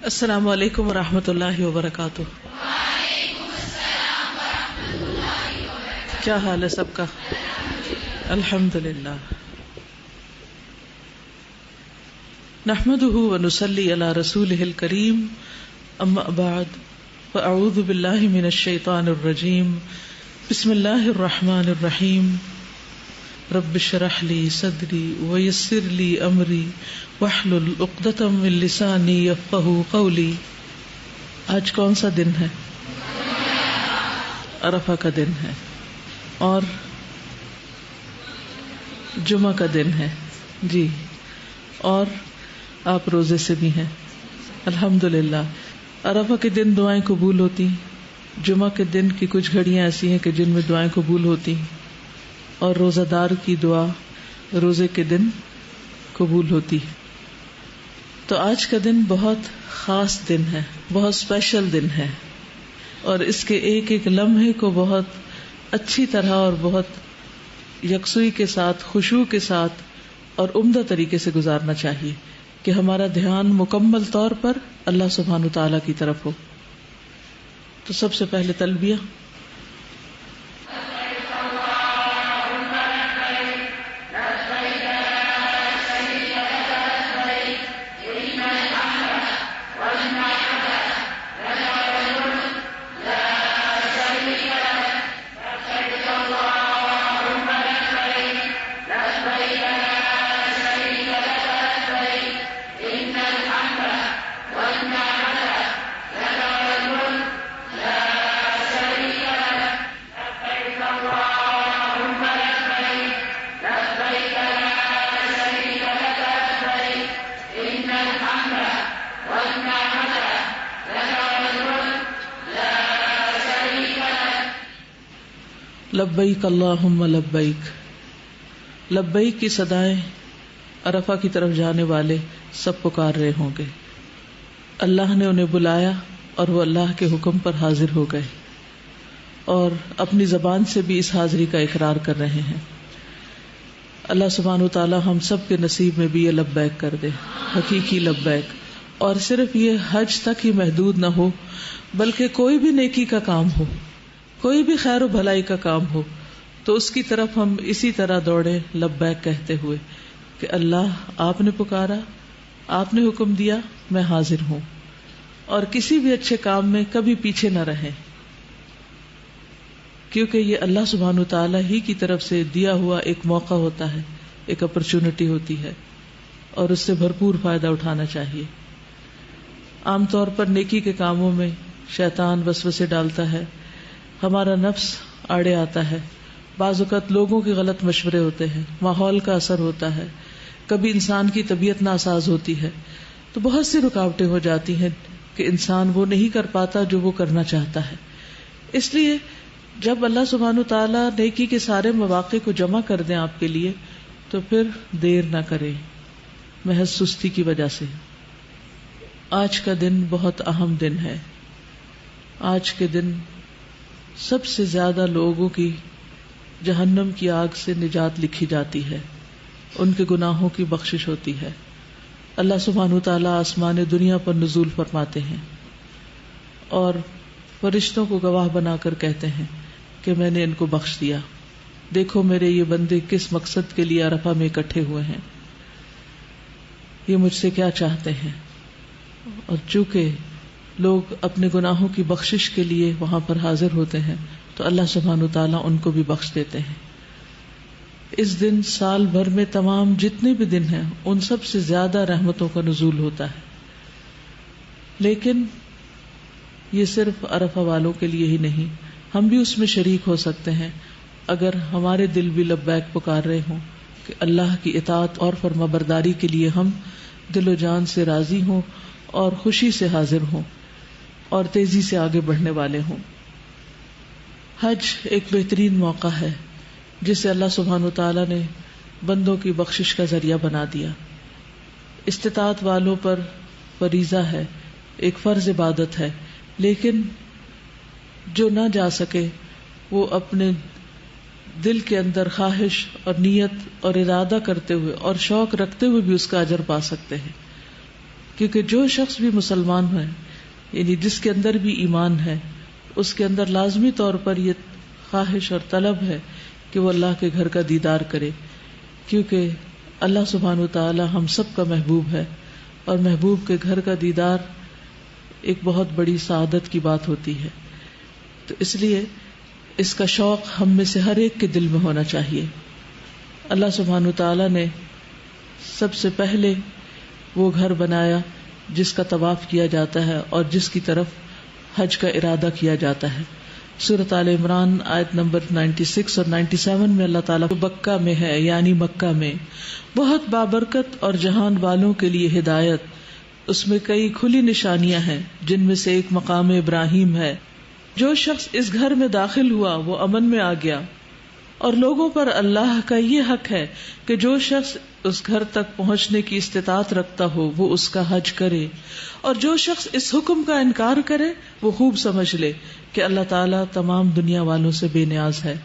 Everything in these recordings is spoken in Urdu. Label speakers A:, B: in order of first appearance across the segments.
A: السلام علیکم ورحمۃ اللہ وبرکاتہ۔ کیا حال ہے سب کا؟ الحمدللہ۔ نحمده ونصلی علی رسولہ الکریم، اما بعد فاعوذ باللہ من الشیطان الرجیم، بسم اللہ الرحمن الرحیم۔ رب اشرح لی صدری ویسر لی امری واحلل عقدۃ من لسانی یفقہوا قولی۔ آج کون سا دن ہے؟ عرفہ کا دن ہے اور جمعہ کا دن ہے جی، اور آپ روزے سے بھی ہیں الحمدللہ۔ عرفہ کے دن دعائیں قبول ہوتی، جمعہ کے دن کی کچھ گھڑیاں ایسی ہیں کہ جن میں دعائیں قبول ہوتی، اور روزہ دار کی دعا روزے کے دن قبول ہوتی۔ تو آج کا دن بہت خاص دن ہے، بہت اسپیشل دن ہے، اور اس کے ایک ایک لمحے کو بہت اچھی طرح اور بہت یکسوئی کے ساتھ، خشوع کے ساتھ اور عمدہ طریقے سے گزارنا چاہیے کہ ہمارا دھیان مکمل طور پر اللہ سبحانہ وتعالی کی طرف ہو۔ تو سب سے پہلے تلبیہ۔ لبیک اللہم لبیک۔ لبیک کی صدائیں عرفہ کی طرف جانے والے سب پکار رہے ہوں گے۔ اللہ نے انہیں بلایا اور وہ اللہ کے حکم پر حاضر ہو گئے، اور اپنی زبان سے بھی اس حاضری کا اقرار کر رہے ہیں۔ اللہ سبحانہ وتعالی ہم سب کے نصیب میں بھی یہ لبیک کر دے، حقیقی لبیک، اور صرف یہ حج تک ہی محدود نہ ہو، بلکہ کوئی بھی نیکی کا کام ہو، کوئی بھی خیر و بھلائی کا کام ہو، تو اس کی طرف ہم اسی طرح دوڑے لبیک کہتے ہوئے کہ اللہ آپ نے پکارا، آپ نے حکم دیا، میں حاضر ہوں، اور کسی بھی اچھے کام میں کبھی پیچھے نہ رہیں، کیونکہ یہ اللہ سبحانہ وتعالی ہی کی طرف سے دیا ہوا ایک موقع ہوتا ہے، ایک اپرچونٹی ہوتی ہے، اور اس سے بھرپور فائدہ اٹھانا چاہیے۔ عام طور پر نیکی کے کاموں میں شیطان وسوسے ڈالتا ہے، ہمارا نفس آڑے آتا ہے، بعض اوقات لوگوں کے غلط مشورے ہوتے ہیں، ماحول کا اثر ہوتا ہے، کبھی انسان کی طبیعت ناساز ہوتی ہے، تو بہت سی رکاوٹیں ہو جاتی ہیں کہ انسان وہ نہیں کر پاتا جو وہ کرنا چاہتا ہے۔ اس لیے جب اللہ سبحانہ وتعالیٰ نیکی کے سارے مواقع کو جمع کر دیں آپ کے لیے، تو پھر دیر نہ کریں محض سستی کی وجہ سے۔ آج کا دن بہت اہم دن ہے۔ آج کے دن سب سے زیادہ لوگوں کی جہنم کی آگ سے نجات لکھی جاتی ہے، ان کے گناہوں کی بخشش ہوتی ہے۔ اللہ سبحانہ وتعالیٰ آسمان دنیا پر نزول فرماتے ہیں اور فرشتوں کو گواہ بنا کر کہتے ہیں کہ میں نے ان کو بخش دیا، دیکھو میرے یہ بندے کس مقصد کے لیے عرفہ میں اکٹھے ہوئے ہیں، یہ مجھ سے کیا چاہتے ہیں۔ اور چونکہ لوگ اپنے گناہوں کی بخشش کے لیے وہاں پر حاضر ہوتے ہیں تو اللہ سبحانہ وتعالیٰ ان کو بھی بخش دیتے ہیں۔ اس دن سال بھر میں تمام جتنے بھی دن ہیں ان سب سے زیادہ رحمتوں کا نزول ہوتا ہے، لیکن یہ صرف عرفہ والوں کے لیے ہی نہیں، ہم بھی اس میں شریک ہو سکتے ہیں اگر ہمارے دل بھی لبیک پکار رہے ہوں کہ اللہ کی اطاعت اور فرما برداری کے لیے ہم دل و جان سے راضی ہوں اور خوشی سے حاضر ہوں اور تیزی سے آگے بڑھنے والے ہوں۔ حج ایک بہترین موقع ہے جسے اللہ سبحانہ وتعالیٰ نے بندوں کی بخشش کا ذریعہ بنا دیا۔ استطاعت والوں پر فریضہ ہے، ایک فرض عبادت ہے، لیکن جو نہ جا سکے وہ اپنے دل کے اندر خواہش اور نیت اور ارادہ کرتے ہوئے اور شوق رکھتے ہوئے بھی اس کا اجر پا سکتے ہیں۔ کیونکہ جو شخص بھی مسلمان ہے، یعنی جس کے اندر بھی ایمان ہے، اس کے اندر لازمی طور پر یہ خواہش اور طلب ہے کہ وہ اللہ کے گھر کا دیدار کرے، کیونکہ اللہ سبحانہ وتعالی ہم سب کا محبوب ہے، اور محبوب کے گھر کا دیدار ایک بہت بڑی سعادت کی بات ہوتی ہے. تو اس لیے اس کا شوق ہم میں سے ہر ایک کے دل میں ہونا چاہیے. اللہ سبحانہ وتعالی نے سب سے پہلے وہ گھر بنایا جس کا طواف کیا جاتا ہے اور جس کی طرف حج کا ارادہ کیا جاتا ہے. سورۃ آل عمران آیت نمبر 96 اور 97 میں اللہ تعالیٰ بکہ میں ہے، یعنی مکہ میں، بہت بابرکت اور جہان والوں کے لیے ہدایت. اس میں کئی کھلی نشانیاں ہیں، جن میں سے ایک مقام ابراہیم ہے. جو شخص اس گھر میں داخل ہوا وہ امن میں آ گیا، اور لوگوں پر اللہ کا یہ حق ہے کہ جو شخص اس گھر تک پہنچنے کی استطاعت رکھتا ہو وہ اس کا حج کرے، اور جو شخص اس حکم کا انکار کرے وہ خوب سمجھ لے کہ اللہ تعالیٰ تمام دنیا والوں سے بے نیاز ہے.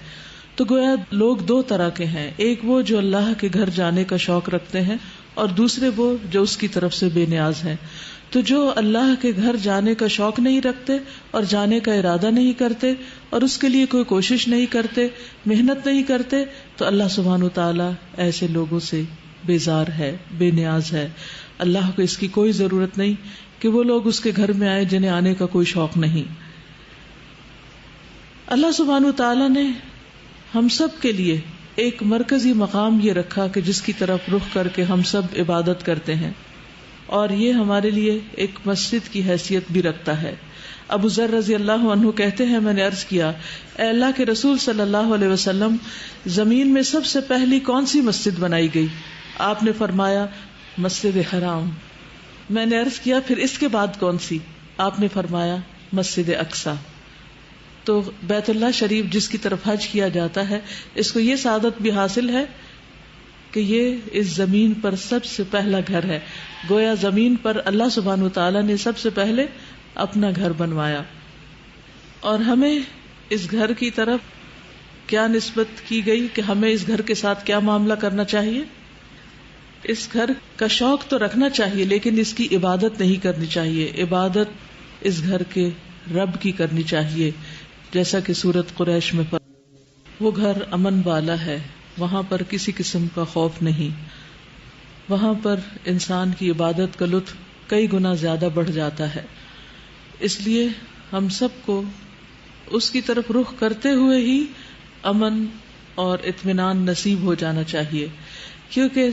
A: تو گویا لوگ دو طرح کے ہیں، ایک وہ جو اللہ کے گھر جانے کا شوق رکھتے ہیں، اور دوسرے وہ جو اس کی طرف سے بے نیاز ہیں. تو جو اللہ کے گھر جانے کا شوق نہیں رکھتے اور جانے کا ارادہ نہیں کرتے اور اس کے لیے کوئی کوشش نہیں کرتے، محنت نہیں کرتے، تو اللہ سبحانہ وتعالی ایسے لوگوں سے بیزار ہے، بے نیاز ہے. اللہ کو اس کی کوئی ضرورت نہیں کہ وہ لوگ اس کے گھر میں آئے جنہیں آنے کا کوئی شوق نہیں. اللہ سبحانہ وتعالی نے ہم سب کے لیے ایک مرکزی مقام یہ رکھا کہ جس کی طرف رخ کر کے ہم سب عبادت کرتے ہیں، اور یہ ہمارے لیے ایک مسجد کی حیثیت بھی رکھتا ہے. ابو ذر رضی اللہ عنہ کہتے ہیں، میں نے عرض کیا، اے اللہ کے رسول صلی اللہ علیہ وسلم، زمین میں سب سے پہلی کون سی مسجد بنائی گئی؟ آپ نے فرمایا مسجد حرام. میں نے عرض کیا پھر اس کے بعد کون سی؟ آپ نے فرمایا مسجد اقصی. تو بیت اللہ شریف جس کی طرف حج کیا جاتا ہے، اس کو یہ سعادت بھی حاصل ہے کہ یہ اس زمین پر سب سے پہلا گھر ہے. گویا زمین پر اللہ سبحانہ وتعالی نے سب سے پہلے اپنا گھر بنوایا. اور ہمیں اس گھر کی طرف کیا نسبت کی گئی کہ ہمیں اس گھر کے ساتھ کیا معاملہ کرنا چاہیے؟ اس گھر کا شوق تو رکھنا چاہیے، لیکن اس کی عبادت نہیں کرنی چاہیے. عبادت اس گھر کے رب کی کرنی چاہیے، جیسا کہ سورۃ قریش میں وہ گھر امن والا ہے، وہاں پر کسی قسم کا خوف نہیں، وہاں پر انسان کی عبادت کا لطف کئی گنا زیادہ بڑھ جاتا ہے. اس لیے ہم سب کو اس کی طرف رخ کرتے ہوئے ہی امن اور اطمینان نصیب ہو جانا چاہیے، کیونکہ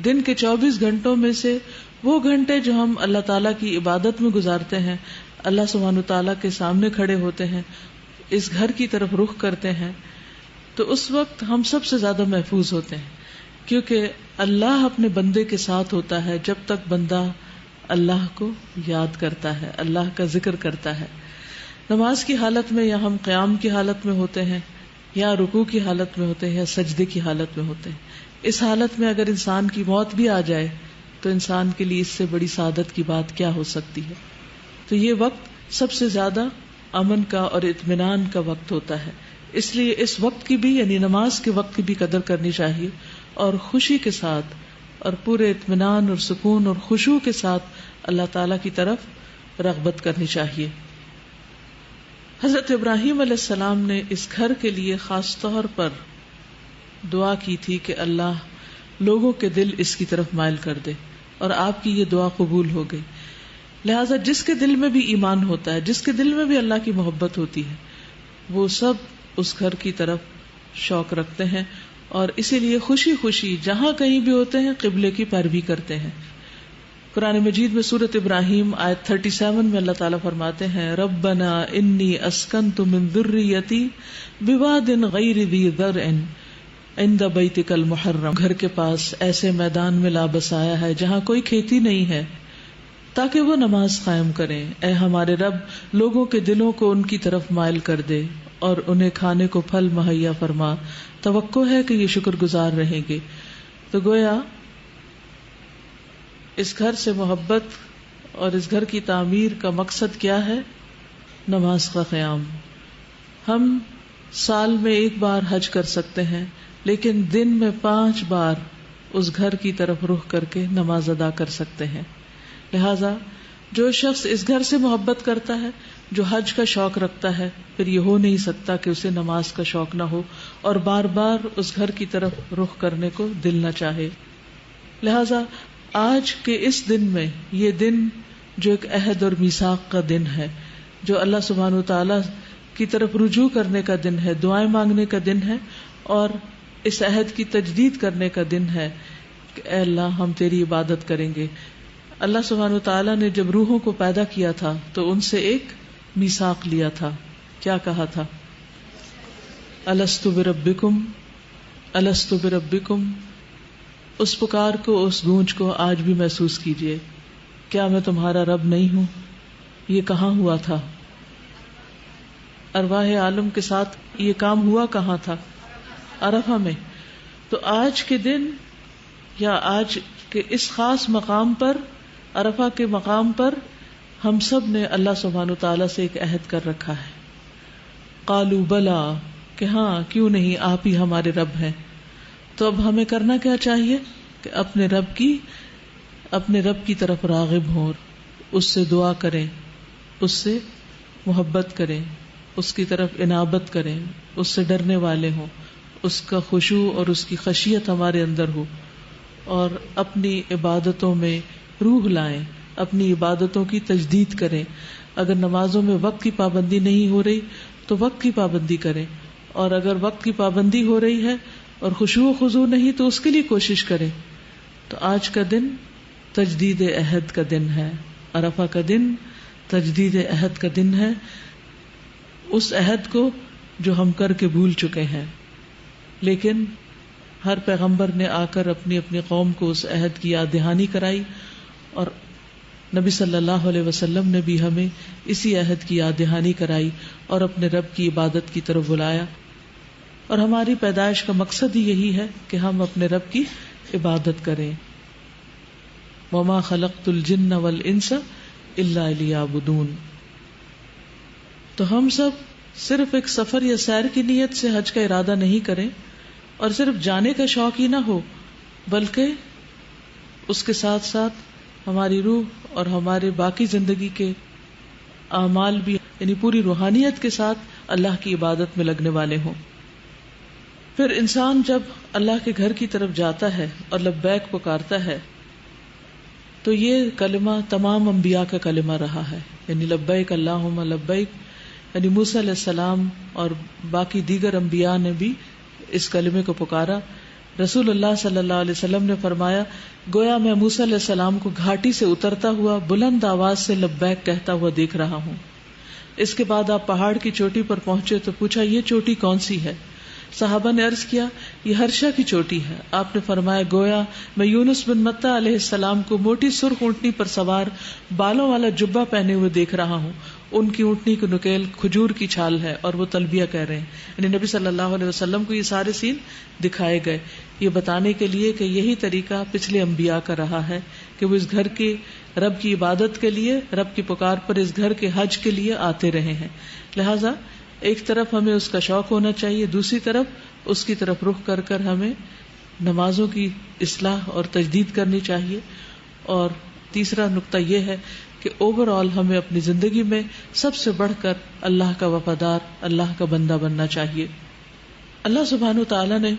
A: دن کے 24 گھنٹوں میں سے وہ گھنٹے جو ہم اللہ تعالیٰ کی عبادت میں گزارتے ہیں، اللہ سبحانہ تعالیٰ کے سامنے کھڑے ہوتے ہیں، اس گھر کی طرف رخ کرتے ہیں، تو اس وقت ہم سب سے زیادہ محفوظ ہوتے ہیں، کیونکہ اللہ اپنے بندے کے ساتھ ہوتا ہے جب تک بندہ اللہ کو یاد کرتا ہے، اللہ کا ذکر کرتا ہے. نماز کی حالت میں، یا ہم قیام کی حالت میں ہوتے ہیں، یا رکوع کی حالت میں ہوتے ہیں، یا سجدے کی حالت میں ہوتے ہیں، اس حالت میں اگر انسان کی موت بھی آ جائے تو انسان کے لیے اس سے بڑی سعادت کی بات کیا ہو سکتی ہے. تو یہ وقت سب سے زیادہ امن کا اور اطمینان کا وقت ہوتا ہے. اس لیے اس وقت کی بھی، یعنی نماز کے وقت کی بھی قدر کرنی چاہیے، اور خوشی کے ساتھ اور پورے اطمینان اور سکون اور خشوع کے ساتھ اللہ تعالی کی طرف رغبت کرنی چاہیے. حضرت ابراہیم علیہ السلام نے اس گھر کے لیے خاص طور پر دعا کی تھی کہ اللہ لوگوں کے دل اس کی طرف مائل کر دے، اور آپ کی یہ دعا قبول ہو گئی. لہذا جس کے دل میں بھی ایمان ہوتا ہے، جس کے دل میں بھی اللہ کی محبت ہوتی ہے، وہ سب اس گھر کی طرف شوق رکھتے ہیں، اور اسی لیے خوشی خوشی جہاں کہیں بھی ہوتے ہیں قبلے کی پیروی کرتے ہیں. قرآن مجید میں سورۃ ابراہیم آیت 37 میں اللہ تعالیٰ فرماتے ہیں، ربنا انی اسکنت من ذریتی بواد غیر ذی زرع عند بیتک المحرم. گھر کے پاس ایسے میدان میں لا بسایا ہے جہاں کوئی کھیتی نہیں ہے، تاکہ وہ نماز قائم کریں. اے ہمارے رب، لوگوں کے دلوں کو ان کی طرف مائل کر دے اور انہیں کھانے کو پھل مہیا فرما. توقع ہے کہ یہ شکر گزار رہیں گے. تو گویا اس گھر سے محبت اور اس گھر کی تعمیر کا مقصد کیا ہے؟ نماز کا قیام. ہم سال میں ایک بار حج کر سکتے ہیں، لیکن دن میں 5 بار اس گھر کی طرف رخ کر کے نماز ادا کر سکتے ہیں. لہذا جو شخص اس گھر سے محبت کرتا ہے، جو حج کا شوق رکھتا ہے، پھر یہ ہو نہیں سکتا کہ اسے نماز کا شوق نہ ہو اور بار بار اس گھر کی طرف رخ کرنے کو دل نہ چاہے. لہذا آج کے اس دن میں، یہ دن جو ایک عہد اور میثاق کا دن ہے، جو اللہ سبحانہ وتعالی کی طرف رجوع کرنے کا دن ہے، دعائیں مانگنے کا دن ہے، اور اس عہد کی تجدید کرنے کا دن ہے کہ اے اللہ ہم تیری عبادت کریں گے. اللہ سبحانہ وتعالی نے جب روحوں کو پیدا کیا تھا تو ان سے ایک میثاق لیا تھا. کیا کہا تھا؟ الست بربکم الست بربکم. اس پکار کو، اس گونج کو آج بھی محسوس کیجئے. کیا میں تمہارا رب نہیں ہوں؟ یہ کہاں ہوا تھا؟ ارواح عالم کے ساتھ یہ کام ہوا کہاں تھا؟ عرفہ میں. تو آج کے دن یا آج کے اس خاص مقام پر، عرفہ کے مقام پر، ہم سب نے اللہ سبحانہ وتعالی سے ایک عہد کر رکھا ہے. قالوا بلا، کہ ہاں کیوں نہیں، آپ ہی ہمارے رب ہیں. تو اب ہمیں کرنا کیا چاہیے کہ اپنے رب کی طرف راغب ہوں، اس سے دعا کریں، اس سے محبت کریں، اس کی طرف انابت کریں، اس سے ڈرنے والے ہوں، اس کا خشوع اور اس کی خشیت ہمارے اندر ہو، اور اپنی عبادتوں میں روح لائیں، اپنی عبادتوں کی تجدید کریں. اگر نمازوں میں وقت کی پابندی نہیں ہو رہی تو وقت کی پابندی کریں، اور اگر وقت کی پابندی ہو رہی ہے اور خشوع و خضوع نہیں تو اس کے لیے کوشش کریں. تو آج کا دن تجدید عہد کا دن ہے. عرفہ کا دن تجدید عہد کا دن ہے، اس عہد کو جو ہم کر کے بھول چکے ہیں. لیکن ہر پیغمبر نے آ کر اپنی اپنی قوم کو اس عہد کی یاد دہانی کرائی، اور نبی صلی اللہ علیہ وسلم نے بھی ہمیں اسی عہد کی یاد دہانی کرائی اور اپنے رب کی عبادت کی طرف بلایا. اور ہماری پیدائش کا مقصد ہی یہی ہے کہ ہم اپنے رب کی عبادت کریں. وما خلقت الجن والانس الا لیعبدون. تو ہم سب صرف ایک سفر یا سیر کی نیت سے حج کا ارادہ نہیں کریں، اور صرف جانے کا شوق ہی نہ ہو، بلکہ اس کے ساتھ ساتھ ہماری روح اور ہمارے باقی زندگی کے اعمال بھی، یعنی پوری روحانیت کے ساتھ اللہ کی عبادت میں لگنے والے ہوں. پھر انسان جب اللہ کے گھر کی طرف جاتا ہے اور لبیک پکارتا ہے تو یہ کلمہ تمام انبیاء کا کلمہ رہا ہے، یعنی لبیک اللہم لبیک. یعنی موسیٰ علیہ السلام اور باقی دیگر انبیاء نے بھی اس کلمے کو پکارا. رسول اللہ صلی اللہ علیہ وسلم نے فرمایا، گویا میں موسیٰ علیہ السلام کو گھاٹی سے اترتا ہوا بلند آواز سے لبیک کہتا ہوا دیکھ رہا ہوں. اس کے بعد آپ پہاڑ کی چوٹی پر پہنچے تو پوچھا، یہ چوٹی کون سی ہے؟ صحابہ نے عرض کیا، یہ ہرشا کی چوٹی ہے. آپ نے فرمایا، گویا میں یونس بن متی علیہ السلام کو موٹی سرخ اونٹنی پر سوار بالوں والا جبہ پہنے ہوئے دیکھ رہا ہوں. ان کی اونٹنی کی نکیل کھجور کی چھال ہے اور وہ تلبیہ کہہ رہے ہیں. یعنی نبی صلی اللہ علیہ وسلم کو یہ سارے سین دکھائے گئے، یہ بتانے کے لیے کہ یہی طریقہ پچھلے انبیاء کا رہا ہے کہ وہ اس گھر کے رب کی عبادت کے لیے، رب کی پکار پر اس گھر کے حج کے لیے آتے رہے ہیں. لہٰذا ایک طرف ہمیں اس کا شوق ہونا چاہیے، دوسری طرف اس کی طرف رخ کر کر ہمیں نمازوں کی اصلاح اور تجدید کرنی چاہیے. اور تیسرا نقطہ یہ ہے کہ اوور آل ہمیں اپنی زندگی میں سب سے بڑھ کر اللہ کا وفادار، اللہ کا بندہ بننا چاہیے. اللہ سبحانہ وتعالی نے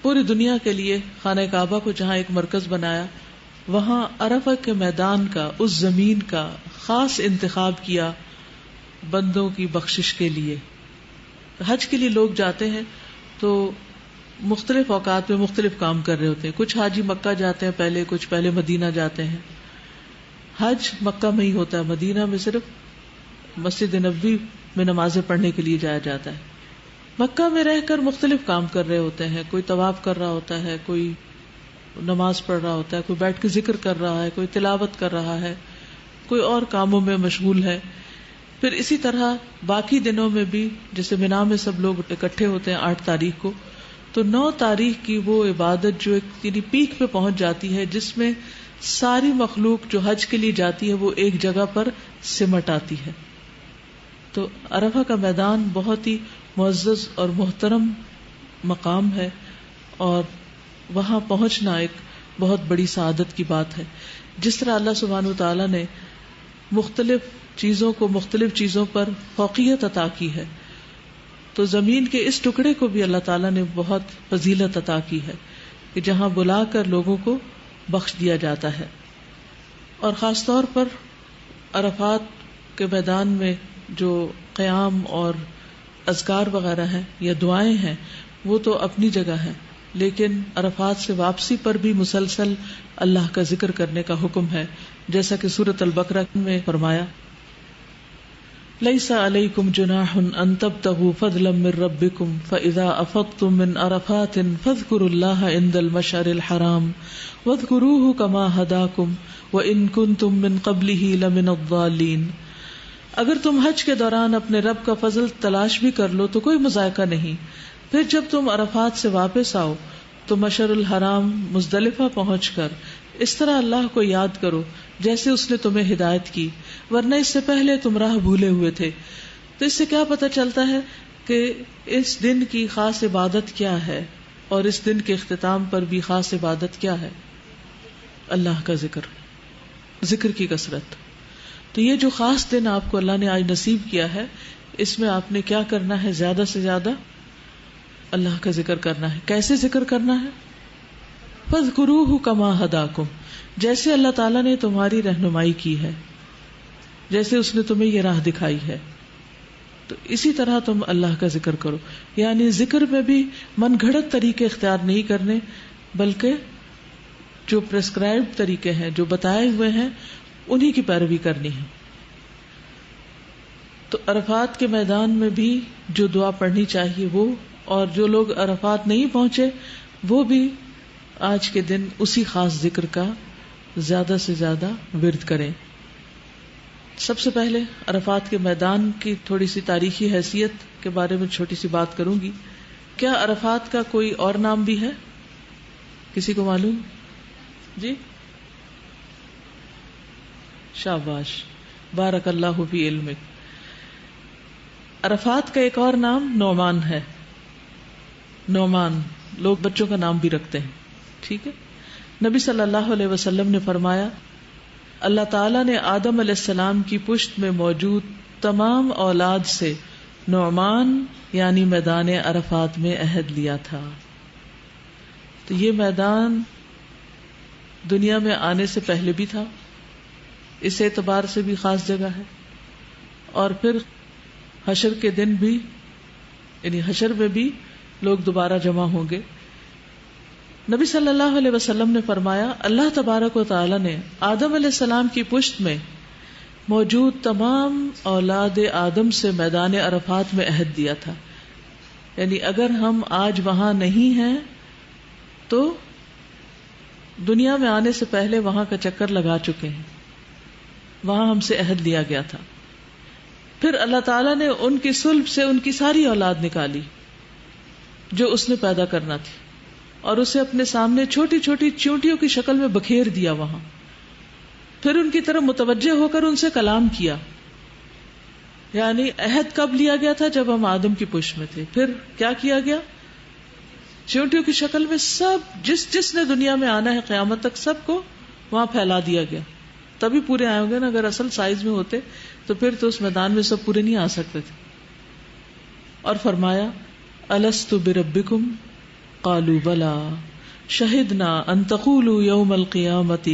A: پوری دنیا کے لیے خانہ کعبہ کو جہاں ایک مرکز بنایا، وہاں عرفہ کے میدان کا، اس زمین کا خاص انتخاب کیا بندوں کی بخشش کے لیے. حج کے لیے لوگ جاتے ہیں تو مختلف اوقات میں مختلف کام کر رہے ہوتے ہیں. کچھ حاجی مکہ جاتے ہیں پہلے، کچھ پہلے مدینہ جاتے ہیں. حج مکہ میں ہی ہوتا ہے، مدینہ میں صرف مسجد نبوی میں نمازیں پڑھنے کے لیے جایا جاتا ہے. مکہ میں رہ کر مختلف کام کر رہے ہوتے ہیں، کوئی طواف کر رہا ہوتا ہے، کوئی نماز پڑھ رہا ہوتا ہے، کوئی بیٹھ کے ذکر کر رہا ہے، کوئی تلاوت کر رہا ہے، کوئی اور کاموں میں مشغول ہے. پھر اسی طرح باقی دنوں میں بھی، جیسے مینا میں سب لوگ اکٹھے ہوتے ہیں 8 تاریخ کو، تو 9 تاریخ کی وہ عبادت جو ایک پیک پہ پہنچ جاتی ہے، جس میں ساری مخلوق جو حج کے لیے جاتی ہے وہ ایک جگہ پر سمٹ آتی ہے. تو عرفہ کا میدان بہت ہی معزز اور محترم مقام ہے، اور وہاں پہنچنا ایک بہت بڑی سعادت کی بات ہے. جس طرح اللہ سبحانہ وتعالی نے مختلف چیزوں کو مختلف چیزوں پر فوقیت عطا کی ہے، تو زمین کے اس ٹکڑے کو بھی اللہ تعالیٰ نے بہت فضیلت عطا کی ہے کہ جہاں بلا کر لوگوں کو بخش دیا جاتا ہے. اور خاص طور پر عرفات کے میدان میں جو قیام اور اذکار وغیرہ ہیں یا دعائیں ہیں وہ تو اپنی جگہ ہیں، لیکن عرفات سے واپسی پر بھی مسلسل اللہ کا ذکر کرنے کا حکم ہے، جیسا کہ سورۃ البقرہ میں فرمایا لیس علیکم جناح ان تبتغوا فضلا من ربکم فاذا افضتم من عرفات فاذکروا اللہ عند المشعر الحرام واذکروہ کما ھداکم وان کنتم من قبلہ لمن الضالین. اگر تم حج کے دوران اپنے رب کا فضل تلاش بھی کر لو تو کوئی مذائقہ نہیں، پھر جب تم عرفات سے واپس آؤ تو مشعر الحرام مزدلفہ پہنچ کر اس طرح اللہ کو یاد کرو جیسے اس نے تمہیں ہدایت کی، ورنہ اس سے پہلے تم راہ بھولے ہوئے تھے. تو اس سے کیا پتہ چلتا ہے کہ اس دن کی خاص عبادت کیا ہے، اور اس دن کے اختتام پر بھی خاص عبادت کیا ہے؟ اللہ کا ذکر کی کثرت. تو یہ جو خاص دن آپ کو اللہ نے آج نصیب کیا ہے، اس میں آپ نے کیا کرنا ہے؟ زیادہ سے زیادہ اللہ کا ذکر کرنا ہے. کیسے ذکر کرنا ہے؟ فَاذْكُرُوهُ كَمَا هَدَاكُمْ، جیسے اللہ تعالیٰ نے تمہاری رہنمائی کی ہے، جیسے اس نے تمہیں یہ راہ دکھائی ہے، تو اسی طرح تم اللہ کا ذکر کرو. یعنی ذکر میں بھی من گھڑت طریقے اختیار نہیں کرنے، بلکہ جو پرسکرائبڈ طریقے ہیں، جو بتائے ہوئے ہیں، انہی کی پیروی کرنی ہے. تو عرفات کے میدان میں بھی جو دعا پڑھنی چاہیے وہ، اور جو لوگ عرفات نہیں پہنچے وہ بھی آج کے دن اسی خاص ذکر کا زیادہ سے زیادہ ورد کریں. سب سے پہلے عرفات کے میدان کی تھوڑی سی تاریخی حیثیت کے بارے میں چھوٹی سی بات کروں گی. کیا عرفات کا کوئی اور نام بھی ہے؟ کسی کو معلوم؟ جی شاباش، بارک اللہ فی علمک. عرفات کا ایک اور نام نعمان ہے. نعمان لوگ بچوں کا نام بھی رکھتے ہیں، ٹھیک ہے. نبی صلی اللہ علیہ وسلم نے فرمایا اللہ تعالیٰ نے آدم علیہ السلام کی پشت میں موجود تمام اولاد سے نعمان یعنی میدان عرفات میں عہد لیا تھا. تو یہ میدان دنیا میں آنے سے پہلے بھی تھا، اس اعتبار سے بھی خاص جگہ ہے، اور پھر حشر کے دن بھی، یعنی حشر میں بھی لوگ دوبارہ جمع ہوں گے. نبی صلی اللہ علیہ وسلم نے فرمایا اللہ تبارک و تعالی نے آدم علیہ السلام کی پشت میں موجود تمام اولاد آدم سے میدان عرفات میں عہد دیا تھا. یعنی اگر ہم آج وہاں نہیں ہیں تو دنیا میں آنے سے پہلے وہاں کا چکر لگا چکے ہیں، وہاں ہم سے عہد لیا گیا تھا. پھر اللہ تعالیٰ نے ان کی صلب سے ان کی ساری اولاد نکالی جو اس نے پیدا کرنا تھی، اور اسے اپنے سامنے چھوٹی چھوٹی چیونٹیوں کی شکل میں بکھیر دیا وہاں. پھر ان کی طرف متوجہ ہو کر ان سے کلام کیا. یعنی عہد کب لیا گیا تھا؟ جب ہم آدم کی پشت میں تھے. پھر کیا کیا گیا؟ چیونٹیوں کی شکل میں سب جس نے دنیا میں آنا ہے قیامت تک سب کو وہاں پھیلا دیا گیا. تبھی پورے آئے ہوں گے نا. اگر اصل سائز میں ہوتے تو پھر تو اس میدان میں سب پورے نہیں آ سکتے تھے. اور فرمایا الست بربکم قالوا بلا شہدنا ان تقولوا یوم القیامت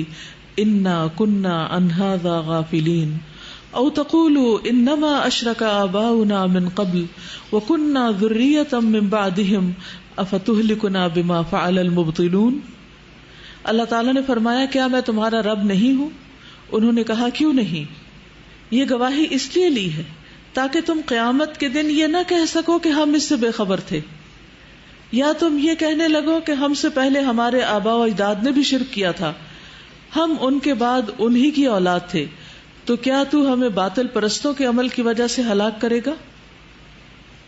A: انا کنا عن ھذا غافلین او تقولوا انما اشرک آباؤنا من قبل وکنا ذریۃ من بعدہم افتہلکنا بما فعل المبطلون. اللہ تعالیٰ نے فرمایا کیا میں تمہارا رب نہیں ہوں؟ انہوں نے کہا کیوں نہیں؟ یہ گواہی اس لیے لی ہے تاکہ تم قیامت کے دن یہ نہ کہہ سکو کہ ہم اس سے بے خبر تھے، یا تم یہ کہنے لگو کہ ہم سے پہلے ہمارے آباء و اجداد نے بھی شرک کیا تھا، ہم ان کے بعد انہی کی اولاد تھے، تو کیا تو ہمیں باطل پرستوں کے عمل کی وجہ سے ہلاک کرے گا؟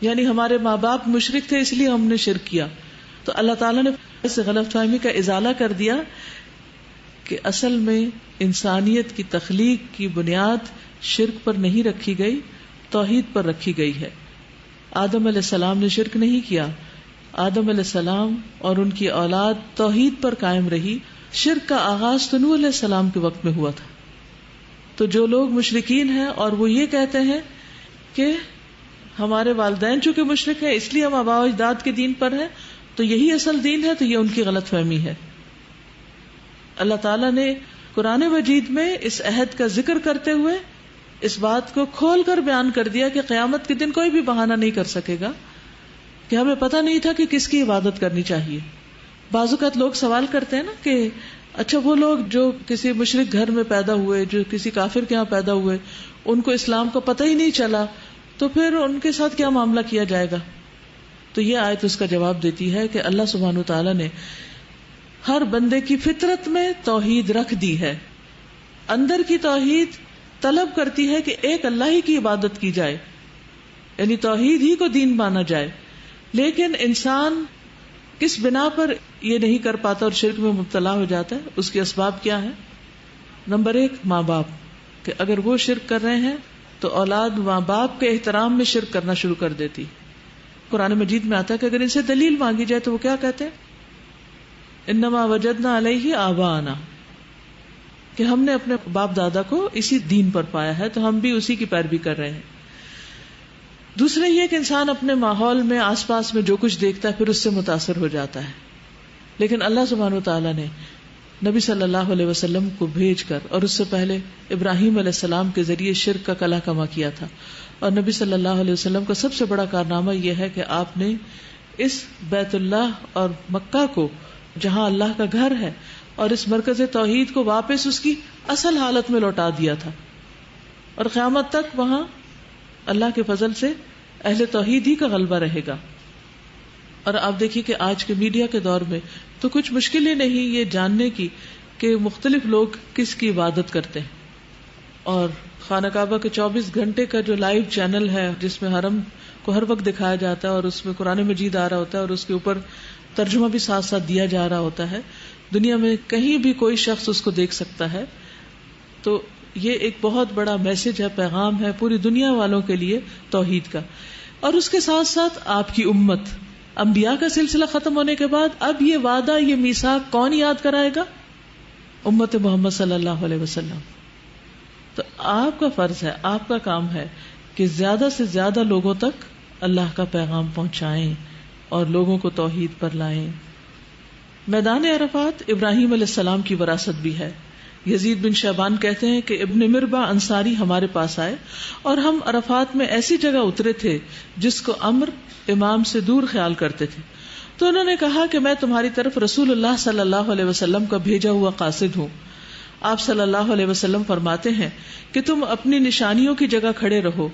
A: یعنی ہمارے ماں باپ مشرک تھے اس لیے ہم نے شرک کیا. تو اللہ تعالیٰ نے اس غلط فہمی کا ازالہ کر دیا کہ اصل میں انسانیت کی تخلیق کی بنیاد شرک پر نہیں رکھی گئی، توحید پر رکھی گئی ہے. آدم علیہ السلام نے شرک نہیں کیا. آدم علیہ السلام اور ان کی اولاد توحید پر قائم رہی، شرک کا آغاز تو نوح علیہ السلام کے وقت میں ہوا تھا. تو جو لوگ مشرکین ہیں اور وہ یہ کہتے ہیں کہ ہمارے والدین چونکہ مشرک ہیں اس لیے ہم آباء و اجداد کے دین پر ہیں تو یہی اصل دین ہے، تو یہ ان کی غلط فہمی ہے. اللہ تعالیٰ نے قرآن مجید میں اس عہد کا ذکر کرتے ہوئے اس بات کو کھول کر بیان کر دیا کہ قیامت کے دن کوئی بھی بہانہ نہیں کر سکے گا کہ ہمیں پتہ نہیں تھا کہ کس کی عبادت کرنی چاہیے. بعض اوقات لوگ سوال کرتے ہیں نا کہ اچھا وہ لوگ جو کسی مشرک گھر میں پیدا ہوئے، جو کسی کافر کے ہاں پیدا ہوئے، ان کو اسلام کا پتہ ہی نہیں چلا، تو پھر ان کے ساتھ کیا معاملہ کیا جائے گا؟ تو یہ آیت اس کا جواب دیتی ہے کہ اللہ سبحانہ وتعالیٰ نے ہر بندے کی فطرت میں توحید رکھ دی ہے. اندر کی توحید طلب کرتی ہے کہ ایک اللہ ہی کی عبادت کی جائے، یعنی توحید ہی کو دین مانا جائے. لیکن انسان کس بنا پر یہ نہیں کر پاتا اور شرک میں مبتلا ہو جاتا ہے؟ اس کے اسباب کیا ہیں؟ نمبر 1 ماں باپ، کہ اگر وہ شرک کر رہے ہیں تو اولاد ماں باپ کے احترام میں شرک کرنا شروع کر دیتی. قرآن مجید میں آتا ہے کہ اگر ان سے دلیل مانگی جائے تو وہ کیا کہتے ہیں؟ انما وجدنا علیہ آباءنا، کہ ہم نے اپنے باپ دادا کو اسی دین پر پایا ہے تو ہم بھی اسی کی پیروی کر رہے ہیں. دوسرا یہ کہ انسان اپنے ماحول میں آس پاس میں جو کچھ دیکھتا ہے پھر اس سے متاثر ہو جاتا ہے. لیکن اللہ سبحانہ وتعالیٰ نے نبی صلی اللہ علیہ وسلم کو بھیج کر، اور اس سے پہلے ابراہیم علیہ السلام کے ذریعے شرک کا کلا کما کیا تھا. اور نبی صلی اللہ علیہ وسلم کا سب سے بڑا کارنامہ یہ ہے کہ آپ نے اس بیت اللہ اور مکہ کو، جہاں اللہ کا گھر ہے، اور اس مرکز توحید کو واپس اس کی اصل حالت میں لوٹا دیا تھا. اور قیامت تک وہاں اللہ کے فضل سے اہل توحید ہی کا غلبہ رہے گا. اور آپ دیکھیے کہ آج کے میڈیا کے دور میں تو کچھ مشکل ہی نہیں یہ جاننے کی کہ مختلف لوگ کس کی عبادت کرتے ہیں. اور خانہ کعبہ کے 24 گھنٹے کا جو لائیو چینل ہے جس میں حرم کو ہر وقت دکھایا جاتا ہے اور اس میں قرآن مجید آ رہا ہوتا ہے اور اس کے اوپر ترجمہ بھی ساتھ ساتھ دیا جا رہا ہوتا ہے، دنیا میں کہیں بھی کوئی شخص اس کو دیکھ سکتا ہے. تو یہ ایک بہت بڑا میسج ہے، پیغام ہے پوری دنیا والوں کے لیے توحید کا. اور اس کے ساتھ ساتھ آپ کی امت، انبیاء کا سلسلہ ختم ہونے کے بعد اب یہ وعدہ، یہ میثاق کون یاد کرائے گا؟ امت محمد صلی اللہ علیہ وسلم. تو آپ کا فرض ہے، آپ کا کام ہے کہ زیادہ سے زیادہ لوگوں تک اللہ کا پیغام پہنچائیں اور لوگوں کو توحید پر لائیں. میدان عرفات ابراہیم علیہ السلام کی وراثت بھی ہے. یزید بن شعبان کہتے ہیں کہ ابن مربع انصاری ہمارے پاس آئے اور ہم عرفات میں ایسی جگہ اترے تھے جس کو امر امام سے دور خیال کرتے تھے. تو انہوں نے کہا کہ میں تمہاری طرف رسول اللہ صلی اللہ علیہ وسلم کا بھیجا ہوا قاصد ہوں. آپ صلی اللہ علیہ وسلم فرماتے ہیں کہ تم اپنی نشانیوں کی جگہ کھڑے رہو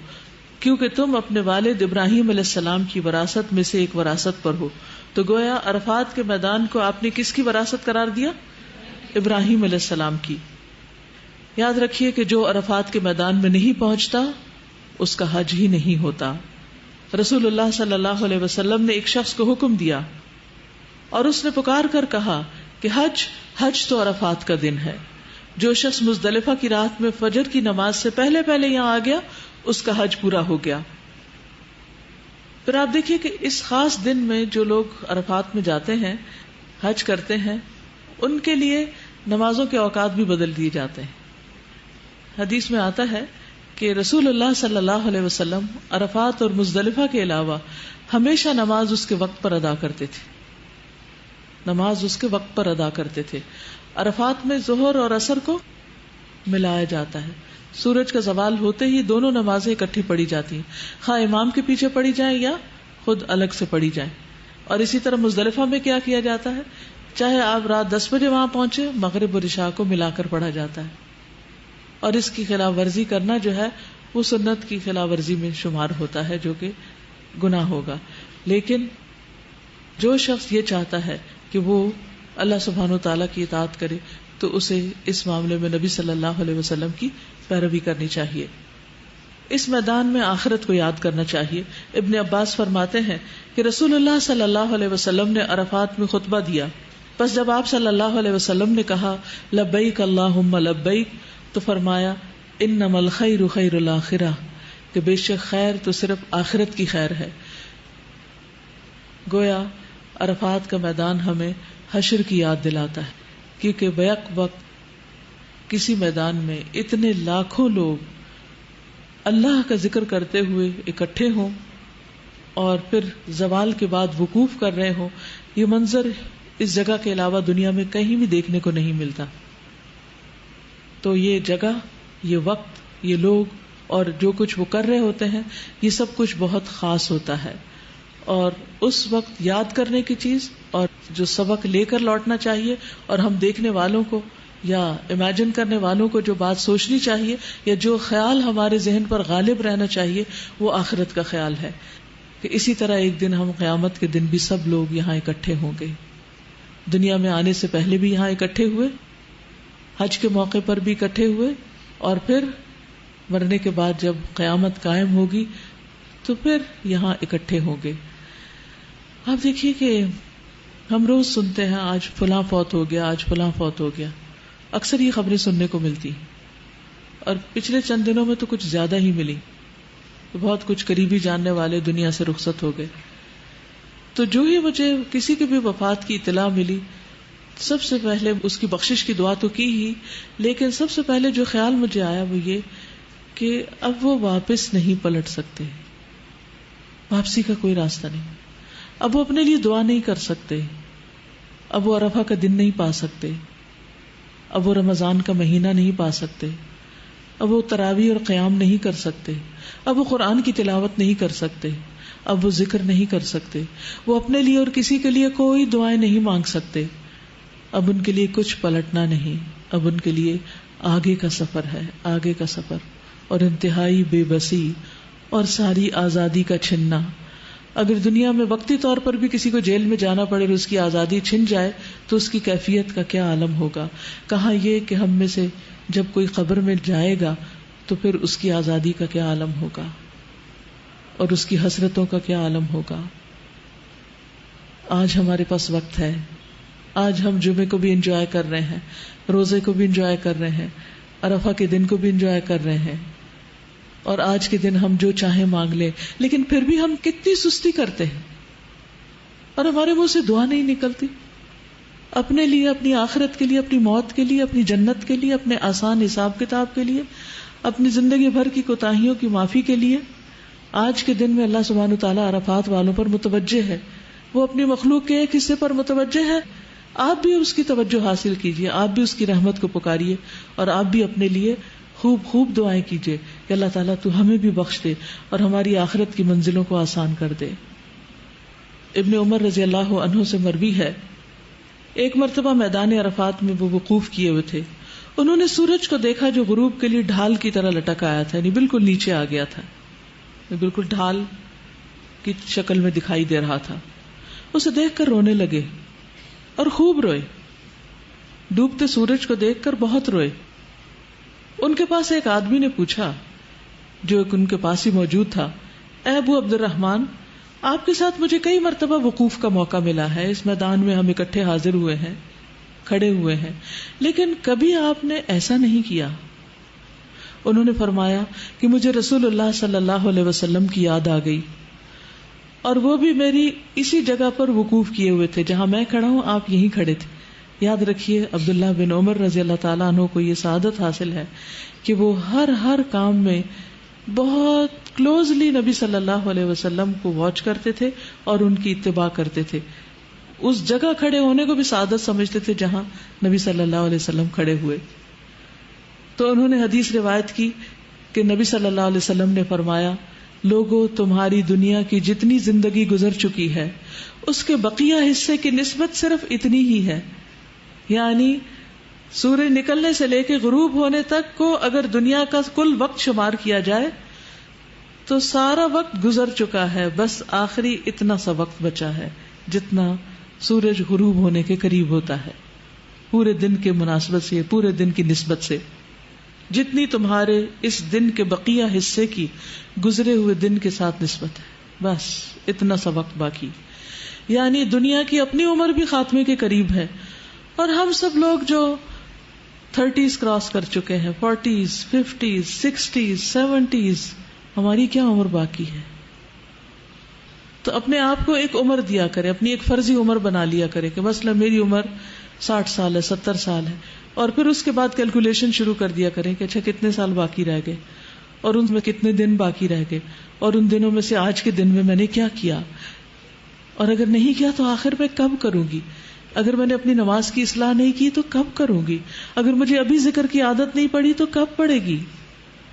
A: کیونکہ تم اپنے والد ابراہیم علیہ السلام کی وراثت میں سے ایک وراثت پر ہو. تو گویا عرفات کے میدان کو آپ نے کس کی وراثت قرار دیا؟ ابراہیم علیہ السلام کی. یاد رکھیے کہ جو عرفات کے میدان میں نہیں پہنچتا اس کا حج ہی نہیں ہوتا. رسول اللہ صلی اللہ علیہ وسلم نے ایک شخص کو حکم دیا اور اس نے پکار کر کہا کہ حج تو عرفات کا دن ہے. جو شخص مزدلفہ کی رات میں فجر کی نماز سے پہلے پہلے یہاں آ گیا اس کا حج پورا ہو گیا. پھر آپ دیکھیے کہ اس خاص دن میں جو لوگ عرفات میں جاتے ہیں، حج کرتے ہیں، ان کے لیے نمازوں کے اوقات بھی بدل دیے جاتے ہیں. حدیث میں آتا ہے کہ رسول اللہ صلی اللہ علیہ وسلم عرفات اور مزدلفہ کے علاوہ ہمیشہ نماز اس کے وقت پر ادا کرتے تھے. نماز اس کے وقت پر ادا کرتے تھے. عرفات میں ظہر اور عصر کو ملایا جاتا ہے. سورج کا زوال ہوتے ہی دونوں نمازیں اکٹھی پڑھی جاتی ہیں، خواہ امام کے پیچھے پڑھی جائیں یا خود الگ سے پڑھی جائیں. اور اسی طرح مزدلفہ میں کیا کیا جاتا ہے، چاہے آپ رات 10 بجے وہاں پہنچے، مغرب اور عشاء کو ملا کر پڑھا جاتا ہے. اور اس کی خلاف ورزی کرنا جو ہے وہ سنت کی خلاف ورزی میں شمار ہوتا ہے، جو کہ گناہ ہوگا. لیکن جو شخص یہ چاہتا ہے کہ وہ اللہ سبحانہ وتعالیٰ کی اطاعت کرے تو اسے اس معاملے میں نبی صلی اللہ علیہ وسلم کی پیروی کرنی چاہیے. اس میدان میں آخرت کو یاد کرنا چاہیے. ابن عباس فرماتے ہیں کہ رسول اللہ صلی اللہ علیہ وسلم نے عرفات میں خطبہ دیا. پس جب آپ صلی اللہ علیہ وسلم نے کہا لبیک اللہم لبیک، تو فرمایا انما الخیر خیر الاخرہ، کہ بے شک خیر تو صرف آخرت کی خیر ہے. گویا عرفات کا میدان ہمیں حشر کی یاد دلاتا ہے کیونکہ بیک وقت کسی میدان میں اتنے لاکھوں لوگ اللہ کا ذکر کرتے ہوئے اکٹھے ہوں اور پھر زوال کے بعد وقوف کر رہے ہوں، یہ منظر اس جگہ کے علاوہ دنیا میں کہیں بھی دیکھنے کو نہیں ملتا. تو یہ جگہ، یہ وقت، یہ لوگ اور جو کچھ وہ کر رہے ہوتے ہیں، یہ سب کچھ بہت خاص ہوتا ہے. اور اس وقت یاد کرنے کی چیز اور جو سبق لے کر لوٹنا چاہیے، اور ہم دیکھنے والوں کو یا امیجن کرنے والوں کو جو بات سوچنی چاہیے یا جو خیال ہمارے ذہن پر غالب رہنا چاہیے، وہ آخرت کا خیال ہے کہ اسی طرح ایک دن ہم قیامت کے دن بھی سب لوگ یہاں اکٹھے ہوں گے. دنیا میں آنے سے پہلے بھی یہاں اکٹھے ہوئے، حج کے موقع پر بھی اکٹھے ہوئے، اور پھر مرنے کے بعد جب قیامت قائم ہوگی تو پھر یہاں اکٹھے ہوں گے. آپ دیکھیے کہ ہم روز سنتے ہیں آج فلاں فوت ہو گیا، آج فلاں فوت ہو گیا، اکثر یہ خبریں سننے کو ملتی، اور پچھلے چند دنوں میں تو کچھ زیادہ ہی ملی. بہت کچھ قریبی جاننے والے دنیا سے رخصت ہو گئے. تو جو ہی مجھے کسی کی بھی وفات کی اطلاع ملی، سب سے پہلے اس کی بخشش کی دعا تو کی ہی، لیکن سب سے پہلے جو خیال مجھے آیا وہ یہ کہ اب وہ واپس نہیں پلٹ سکتے، واپسی کا کوئی راستہ نہیں. اب وہ اپنے لیے دعا نہیں کر سکتے، اب وہ عرفہ کا دن نہیں پا سکتے، اب وہ رمضان کا مہینہ نہیں پا سکتے، اب وہ تراویح اور قیام نہیں کر سکتے، اب وہ قرآن کی تلاوت نہیں کر سکتے، اب وہ ذکر نہیں کر سکتے، وہ اپنے لیے اور کسی کے لیے کوئی دعائیں نہیں مانگ سکتے. اب ان کے لیے کچھ پلٹنا نہیں، اب ان کے لیے آگے کا سفر ہے، آگے کا سفر، اور انتہائی بے بسی اور ساری آزادی کا چھننا. اگر دنیا میں وقتی طور پر بھی کسی کو جیل میں جانا پڑے اور اس کی آزادی چھن جائے تو اس کی کیفیت کا کیا عالم ہوگا. کہاں یہ کہ ہم میں سے جب کوئی قبر میں جائے گا تو پھر اس کی آزادی کا کیا عالم ہوگا اور اس کی حسرتوں کا کیا عالم ہوگا. آج ہمارے پاس وقت ہے، آج ہم جمعے کو بھی انجوائے کر رہے ہیں، روزے کو بھی انجوائے کر رہے ہیں، عرفہ کے دن کو بھی انجوائے کر رہے ہیں، اور آج کے دن ہم جو چاہیں مانگ لیں. لیکن پھر بھی ہم کتنی سستی کرتے ہیں اور ہمارے منہ سے دعا نہیں نکلتی اپنے لیے، اپنی آخرت کے لیے، اپنی موت کے لیے، اپنی جنت کے لیے، اپنے آسان حساب کتاب کے لیے، اپنی زندگی بھر کی کوتاہیوں کی معافی کے لیے. آج کے دن میں اللہ سبحانہ وتعالیٰ عرفات والوں پر متوجہ ہے، وہ اپنی مخلوق کے ایک حصے پر متوجہ ہے. آپ بھی اس کی توجہ حاصل کیجئے، آپ بھی اس کی رحمت کو پکاریے، اور آپ بھی اپنے لیے خوب خوب دعائیں کیجئے کہ اللہ تعالیٰ تو ہمیں بھی بخش دے اور ہماری آخرت کی منزلوں کو آسان کر دے. ابن عمر رضی اللہ عنہ سے مروی ہے، ایک مرتبہ میدان عرفات میں وہ وقوف کیے ہوئے تھے. انہوں نے سورج کو دیکھا جو غروب کے لیے ڈھال کی طرح لٹک آیا تھا، یعنی بالکل نیچے آ گیا تھا، بالکل ڈھال کی شکل میں دکھائی دے رہا تھا. اسے دیکھ کر رونے لگے اور خوب روئے، ڈوبتے سورج کو دیکھ کر بہت روئے. ان کے پاس ایک آدمی نے پوچھا جو ان کے پاس ہی موجود تھا، اے ابو عبد الرحمن، آپ کے ساتھ مجھے کئی مرتبہ وقوف کا موقع ملا ہے، اس میدان میں ہم اکٹھے حاضر ہوئے ہیں، کھڑے ہوئے ہیں، لیکن کبھی آپ نے ایسا نہیں کیا. انہوں نے فرمایا کہ مجھے رسول اللہ صلی اللہ علیہ وسلم کی یاد آ گئی، اور وہ بھی میری اسی جگہ پر وقوف کیے ہوئے تھے جہاں میں کھڑا ہوں، آپ یہیں کھڑے تھے. یاد رکھیے عبداللہ بن عمر رضی اللہ تعالیٰ عنہ کو یہ سعادت حاصل ہے کہ وہ ہر کام میں بہت کلوزلی نبی صلی اللہ علیہ وسلم کو واچ کرتے تھے اور ان کی اتباع کرتے تھے. اس جگہ کھڑے ہونے کو بھی سعادت سمجھتے تھے جہاں نبی صلی اللہ علیہ وسلم کھڑے ہوئے. تو انہوں نے حدیث روایت کی کہ نبی صلی اللہ علیہ وسلم نے فرمایا، لوگو تمہاری دنیا کی جتنی زندگی گزر چکی ہے اس کے بقیہ حصے کی نسبت صرف اتنی ہی ہے. یعنی سورج نکلنے سے لے کے غروب ہونے تک کو اگر دنیا کا کل وقت شمار کیا جائے تو سارا وقت گزر چکا ہے، بس آخری اتنا سا وقت بچا ہے جتنا سورج غروب ہونے کے قریب ہوتا ہے. پورے دن کے مناسبت سے، پورے دن کی نسبت سے جتنی تمہارے اس دن کے بقیہ حصے کی گزرے ہوئے دن کے ساتھ نسبت ہے، بس اتنا سا وقت باقی. یعنی دنیا کی اپنی عمر بھی خاتمے کے قریب ہے، اور ہم سب لوگ جو 30s کراس کر چکے ہیں، 40s 50s 60s 70s، ہماری کیا عمر باقی ہے؟ تو اپنے آپ کو ایک عمر دیا کرے، اپنی ایک فرضی عمر بنا لیا کرے کہ مثلا میری عمر 60 سال ہے، 70 سال ہے، اور پھر اس کے بعد کیلکولیشن شروع کر دیا کریں کہ اچھا کتنے سال باقی رہ گئے اور ان میں کتنے دن باقی رہ گئے اور ان دنوں میں سے آج کے دن میں نے کیا کیا، اور اگر نہیں کیا تو آخر میں کب کروں گی، اگر میں نے اپنی نماز کی اصلاح نہیں کی تو کب کروں گی، اگر مجھے ابھی ذکر کی عادت نہیں پڑی تو کب پڑے گی،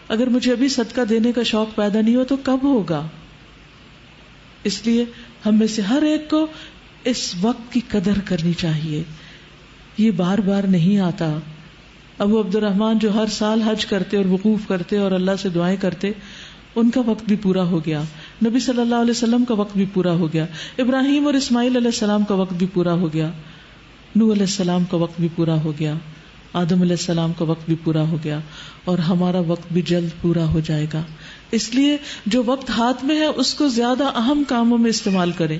A: اگر مجھے ابھی صدقہ دینے کا شوق پیدا نہیں ہو تو کب ہوگا. اس لیے ہم میں سے ہر ایک کو اس وقت کی قدر کرنی چاہیے، یہ بار بار نہیں آتا. ابو عبد الرحمن جو ہر سال حج کرتے اور وقوف کرتے اور اللہ سے دعائیں کرتے، ان کا وقت بھی پورا ہو گیا. نبی صلی اللہ علیہ وسلم کا وقت بھی پورا ہو گیا. ابراہیم اور اسماعیل علیہ السلام کا وقت بھی پورا ہو گیا. نوح علیہ السلام کا وقت بھی پورا ہو گیا. آدم علیہ السلام کا وقت بھی پورا ہو گیا، اور ہمارا وقت بھی جلد پورا ہو جائے گا. اس لیے جو وقت ہاتھ میں ہے اس کو زیادہ اہم کاموں میں استعمال کریں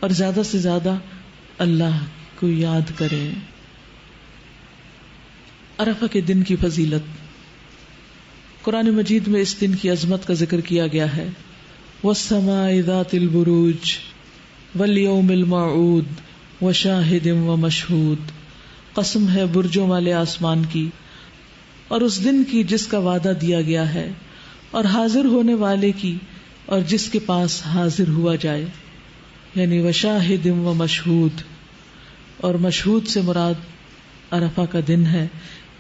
A: اور زیادہ سے زیادہ اللہ کو یاد کریں. عرفہ کے دن کی فضیلت. قرآن مجید میں اس دن کی عظمت کا ذکر کیا گیا ہے. وَالسَّمَاءِ ذَاتِ الْبُرُوجِ وَالْيَوْمِ الْمَوْعُودِ وَشَاهِدٍ وَمَشْهُودٍ. قسم ہے برجوں والے آسمان کی اور اس دن کی جس کا وعدہ دیا گیا ہے، اور حاضر ہونے والے کی اور جس کے پاس حاضر ہوا جائے. یعنی وَشَاهِدٍ وَمَشْهُودٍ. اور مشہود سے مراد عرفہ کا دن ہے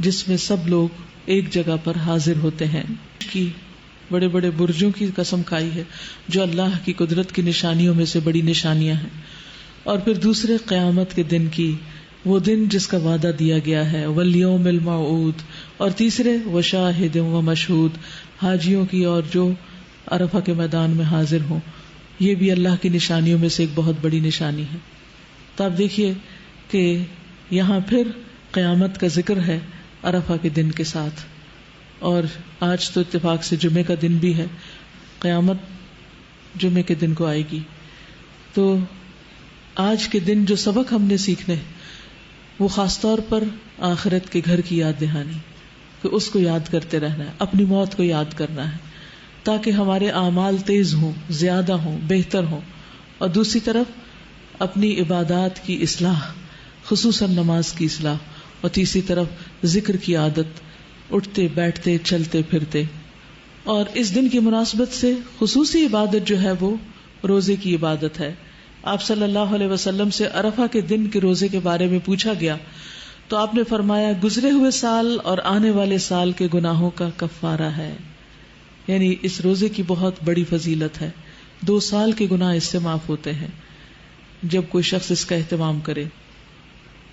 A: جس میں سب لوگ ایک جگہ پر حاضر ہوتے ہیں. کی بڑے بڑے برجوں کی قسم کھائی ہے جو اللہ کی قدرت کی نشانیوں میں سے بڑی نشانیاں ہیں. اور پھر دوسرے قیامت کے دن کی، وہ دن جس کا وعدہ دیا گیا ہے، والیوم الموعود. اور تیسرے وشاہد ومشہود، حاجیوں کی اور جو عرفہ کے میدان میں حاضر ہوں. یہ بھی اللہ کی نشانیوں میں سے ایک بہت بڑی نشانی ہے. تو آپ دیکھیے کہ یہاں پھر قیامت کا ذکر ہے عرفہ کے دن کے ساتھ. اور آج تو اتفاق سے جمعے کا دن بھی ہے، قیامت جمعے کے دن کو آئے گی. تو آج کے دن جو سبق ہم نے سیکھنے وہ خاص طور پر آخرت کے گھر کی یاد دہانی، کہ اس کو یاد کرتے رہنا ہے، اپنی موت کو یاد کرنا ہے تاکہ ہمارے اعمال تیز ہوں، زیادہ ہوں، بہتر ہوں. اور دوسری طرف اپنی عبادات کی اصلاح، خصوصاً نماز کی اصلاح. اور تیسری طرف ذکر کی عادت، اٹھتے بیٹھتے چلتے پھرتے. اور اس دن کی مناسبت سے خصوصی عبادت جو ہے وہ روزے کی عبادت ہے. آپ صلی اللہ علیہ وسلم سے عرفہ کے دن کے روزے کے بارے میں پوچھا گیا تو آپ نے فرمایا گزرے ہوئے سال اور آنے والے سال کے گناہوں کا کفارہ ہے. یعنی اس روزے کی بہت بڑی فضیلت ہے. 2 سال کے گناہ اس سے معاف ہوتے ہیں جب کوئی شخص اس کا اہتمام کرے.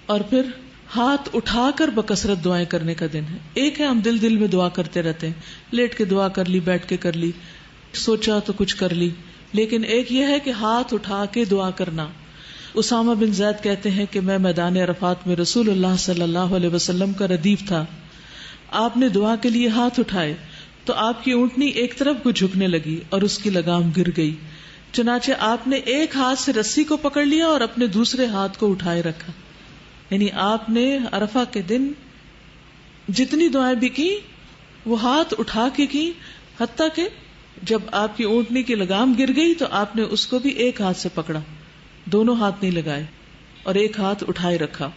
A: اور پھر ہاتھ اٹھا کر بکثرت دعائیں کرنے کا دن ہے. ایک ہے ہم دل میں دعا کرتے رہتے ہیں، لیٹ کے دعا کر لی، بیٹھ کے کر لی، سوچا تو کچھ کر لی. لیکن ایک یہ ہے کہ ہاتھ اٹھا کے دعا کرنا. اسامہ بن زید کہتے ہیں کہ میں میدان عرفات میں رسول اللہ صلی اللہ علیہ وسلم کا ردیف تھا. آپ نے دعا کے لیے ہاتھ اٹھائے تو آپ کی اونٹنی ایک طرف کو جھکنے لگی اور اس کی لگام گر گئی. چنانچہ آپ نے ایک ہاتھ سے رسی کو پکڑ لیا اور اپنے دوسرے ہاتھ کو اٹھائے رکھا. یعنی آپ نے عرفہ کے دن جتنی دعائیں بھی کی وہ ہاتھ اٹھا کے کی، حتیٰ کہ جب آپ کی اونٹنی کی لگام گر گئی تو آپ نے اس کو بھی ایک ہاتھ سے پکڑا، دونوں ہاتھ نہیں لگائے اور ایک ہاتھ اٹھائے رکھا.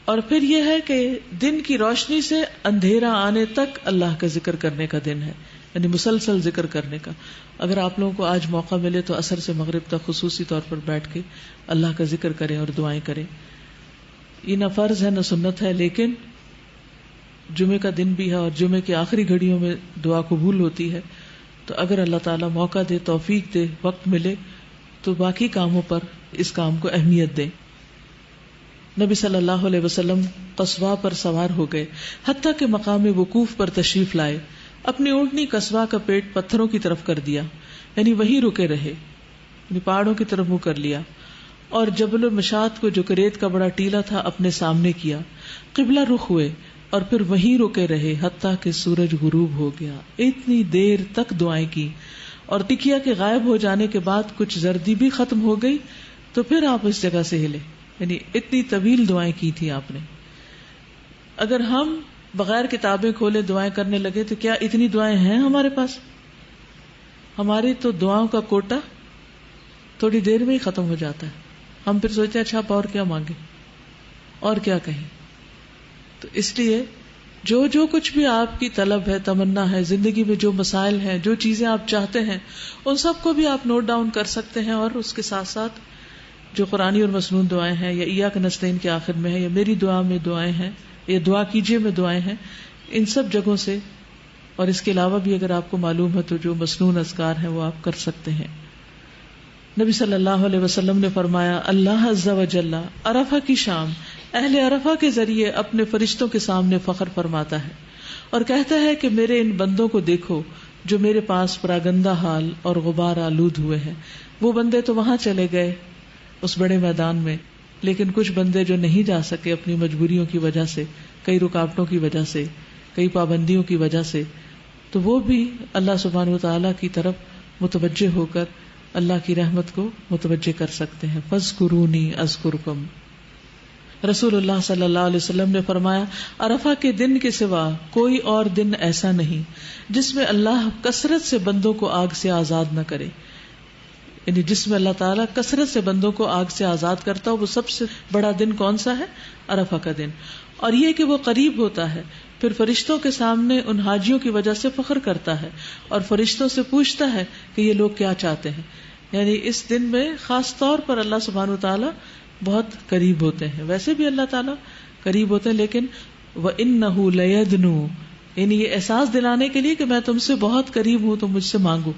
A: اور پھر یہ ہے کہ دن کی روشنی سے اندھیرا آنے تک اللہ کا ذکر کرنے کا دن ہے، یعنی مسلسل ذکر کرنے کا. اگر آپ لوگوں کو آج موقع ملے تو عصر سے مغرب تک خصوصی طور پر بیٹھ کے اللہ کا ذکر کریں اور دعائیں کریں. یہ نہ فرض ہے نہ سنت ہے، لیکن جمعے کا دن بھی ہے اور جمعے کی آخری گھڑیوں میں دعا قبول ہوتی ہے. تو اگر اللہ تعالیٰ موقع دے، توفیق دے، وقت ملے تو باقی کاموں پر اس کام کو اہمیت دیں. نبی صلی اللہ علیہ وسلم قصواء پر سوار ہو گئے، حتیٰ کہ مقام وقوف پر تشریف لائے. اپنی اونٹنی قصواء کا پیٹ پتھروں کی طرف کر دیا، یعنی وہیں رکے رہے، یعنی پہاڑوں کی طرف منہ کر لیا. اور جبل المشات کو جو کہ ریت کا بڑا ٹیلا تھا اپنے سامنے کیا، قبلہ رخ ہوئے اور پھر وہیں رکے رہے حتیٰ کہ سورج غروب ہو گیا. اتنی دیر تک دعائیں کی، اور ٹکیا کے غائب ہو جانے کے بعد کچھ زردی بھی ختم ہو گئی تو پھر آپ اس جگہ سے ہلے. یعنی اتنی طویل دعائیں کی تھی آپ نے. اگر ہم بغیر کتابیں کھولے دعائیں کرنے لگے تو کیا اتنی دعائیں ہیں ہمارے پاس؟ ہماری تو دعاؤں کا کوٹا تھوڑی دیر میں ہی ختم ہو جاتا ہے. ہم پھر سوچتے ہیں اچھا آپ اور کیا مانگے. اور کیا کہیں. تو اس لیے جو کچھ بھی آپ کی طلب ہے، تمنا ہے، زندگی میں جو مسائل ہیں، جو چیزیں آپ چاہتے ہیں، ان سب کو بھی آپ نوٹ ڈاؤن کر سکتے ہیں. اور اس کے ساتھ ساتھ جو قرآنی اور مسنون دعائیں ہیں، یا ایاک نستعین کے آخر میں ہے، یا میری دعا میں دعائیں ہیں، یا دعا کیجیے میں دعائیں ہیں، ان سب جگہوں سے، اور اس کے علاوہ بھی اگر آپ کو معلوم ہے تو جو مسنون اذکار ہیں وہ آپ کر سکتے ہیں. نبی صلی اللہ علیہ وسلم نے فرمایا، اللہ عز و جل عرفہ کی شام اہل عرفہ کے ذریعے اپنے فرشتوں کے سامنے فخر فرماتا ہے اور کہتا ہے کہ میرے ان بندوں کو دیکھو جو میرے پاس پراگندہ حال اور غبار آلود ہوئے ہیں. وہ بندے تو وہاں چلے گئے اس بڑے میدان میں، لیکن کچھ بندے جو نہیں جا سکے اپنی مجبوریوں کی وجہ سے، کئی رکاوٹوں کی وجہ سے، کئی پابندیوں کی وجہ سے، تو وہ بھی اللہ سبحانہ و تعالیٰ کی طرف متوجہ ہو کر اللہ کی رحمت کو متوجہ کر سکتے ہیں. فاذکرونی اذکرکم. رسول اللہ صلی اللہ علیہ وسلم نے فرمایا، عرفہ کے دن کے سوا کوئی اور دن ایسا نہیں جس میں اللہ کثرت سے بندوں کو آگ سے آزاد نہ کرے. یعنی جس میں اللہ تعالیٰ کثرت سے بندوں کو آگ سے آزاد کرتا ہو، وہ سب سے بڑا دن کون سا ہے؟ عرفہ کا دن. اور یہ کہ وہ قریب ہوتا ہے، پھر فرشتوں کے سامنے ان حاجیوں کی وجہ سے فخر کرتا ہے اور فرشتوں سے پوچھتا ہے کہ یہ لوگ کیا چاہتے ہیں. یعنی اس دن میں خاص طور پر اللہ سبحانہ وتعالی بہت قریب ہوتے ہیں. ویسے بھی اللہ تعالیٰ قریب ہوتے ہیں، لیکن وَإِنَّهُ لَيَدْنُو، یعنی یہ احساس دلانے کے لیے کہ میں تم سے بہت قریب ہوں، تم مجھ سے مانگو.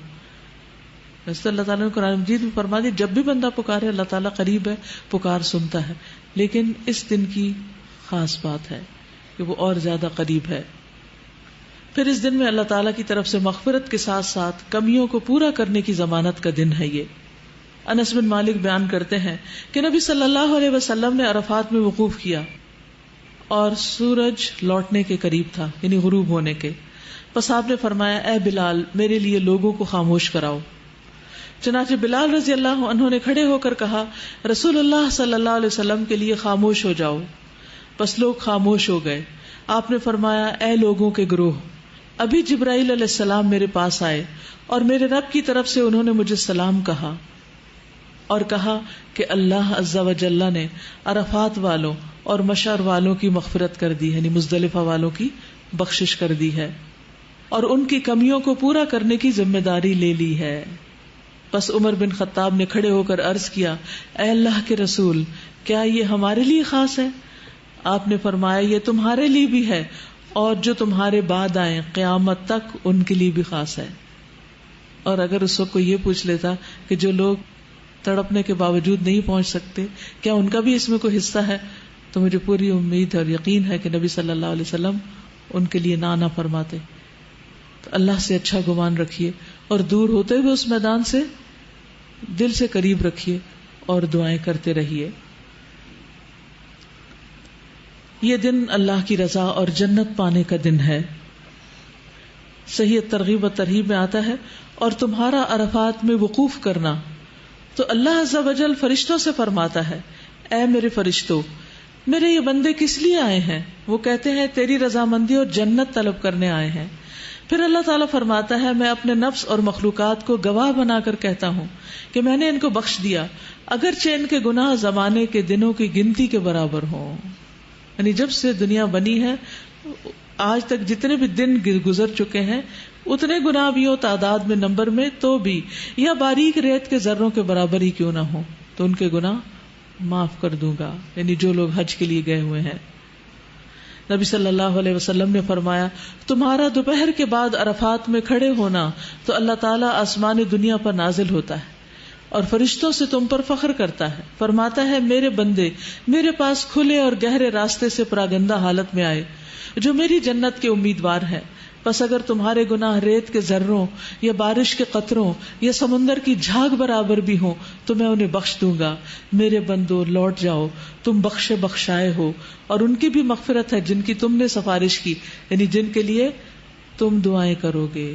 A: ویسے اللہ تعالیٰ نے قرآن مجید میں فرما دیا جب بھی بندہ پکارے اللہ تعالیٰ قریب ہے، پکار سنتا ہے. لیکن اس دن کی خاص بات ہے کہ وہ اور زیادہ قریب ہے. پھر اس دن میں اللہ تعالیٰ کی طرف سے مغفرت کے ساتھ ساتھ کمیوں کو پورا کرنے کی ضمانت کا دن ہے. یہ انس بن مالک بیان کرتے ہیں کہ نبی صلی اللہ علیہ وسلم نے عرفات میں وقوف کیا اور سورج لوٹنے کے قریب تھا، یعنی غروب ہونے کے. پس آپ نے فرمایا، اے بلال میرے لیے لوگوں کو خاموش کراؤ. چنانچہ بلال رضی اللہ عنہ نے کھڑے ہو کر کہا، رسول اللہ صلی اللہ علیہ وسلم کے لیے خاموش ہو جاؤ. بس لوگ خاموش ہو گئے. آپ نے فرمایا، اے لوگوں کے گروہ، ابھی جبرائیل علیہ السلام میرے پاس آئے اور میرے رب کی طرف سے انہوں نے مجھے سلام کہا اور کہا کہ اللہ عز و جل نے عرفات والوں اور مشعر والوں کی مغفرت کر دی، یعنی مزدلفہ والوں کی بخشش کر دی ہے اور ان کی کمیوں کو پورا کرنے کی ذمہ داری لے لی ہے. بس عمر بن خطاب نے کھڑے ہو کر عرض کیا، اے اللہ کے رسول، کیا یہ ہمارے لیے خاص ہے؟ آپ نے فرمایا، یہ تمہارے لیے بھی ہے اور جو تمہارے بعد آئیں قیامت تک ان کے لیے بھی خاص ہے. اور اگر اس وقت کو یہ پوچھ لیتا کہ جو لوگ تڑپنے کے باوجود نہیں پہنچ سکتے، کیا ان کا بھی اس میں کوئی حصہ ہے، تو مجھے پوری امید اور یقین ہے کہ نبی صلی اللہ علیہ وسلم ان کے لیے نہ فرماتے. تو اللہ سے اچھا گمان رکھیے اور دور ہوتے ہوئے اس میدان سے دل سے قریب رکھیے اور دعائیں کرتے رہیے. یہ دن اللہ کی رضا اور جنت پانے کا دن ہے. صحیح ترغیب و ترہیب میں آتا ہے، اور تمہارا عرفات میں وقوف کرنا تو اللہ عز و جل فرشتوں سے فرماتا ہے، اے میرے فرشتوں، میرے یہ بندے کس لیے آئے ہیں؟ وہ کہتے ہیں تیری رضامندی اور جنت طلب کرنے آئے ہیں. پھر اللہ تعالیٰ فرماتا ہے، میں اپنے نفس اور مخلوقات کو گواہ بنا کر کہتا ہوں کہ میں نے ان کو بخش دیا، اگرچہ ان کے گناہ زمانے کے دنوں کی گنتی کے برابر ہوں. یعنی جب سے دنیا بنی ہے آج تک جتنے بھی دن گزر چکے ہیں، اتنے گناہ بھی ہو تعداد میں، نمبر میں، تو بھی یا باریک ریت کے ذروں کے برابر ہی کیوں نہ ہو، تو ان کے گناہ معاف کر دوں گا. یعنی جو لوگ حج کے لیے گئے ہوئے ہیں. نبی صلی اللہ علیہ وسلم نے فرمایا، تمہارا دوپہر کے بعد عرفات میں کھڑے ہونا تو اللہ تعالیٰ آسمان دنیا پر نازل ہوتا ہے اور فرشتوں سے تم پر فخر کرتا ہے. فرماتا ہے، میرے بندے میرے پاس کھلے اور گہرے راستے سے پراگندہ حالت میں آئے جو میری جنت کے امیدوار ہیں. بس اگر تمہارے گناہ ریت کے ذروں یا بارش کے قطروں یا سمندر کی جھاگ برابر بھی ہوں تو میں انہیں بخش دوں گا. میرے بندو لوٹ جاؤ، تم بخشے بخشائے ہو، اور ان کی بھی مغفرت ہے جن کی تم نے سفارش کی، یعنی جن کے لیے تم دعائیں کرو گے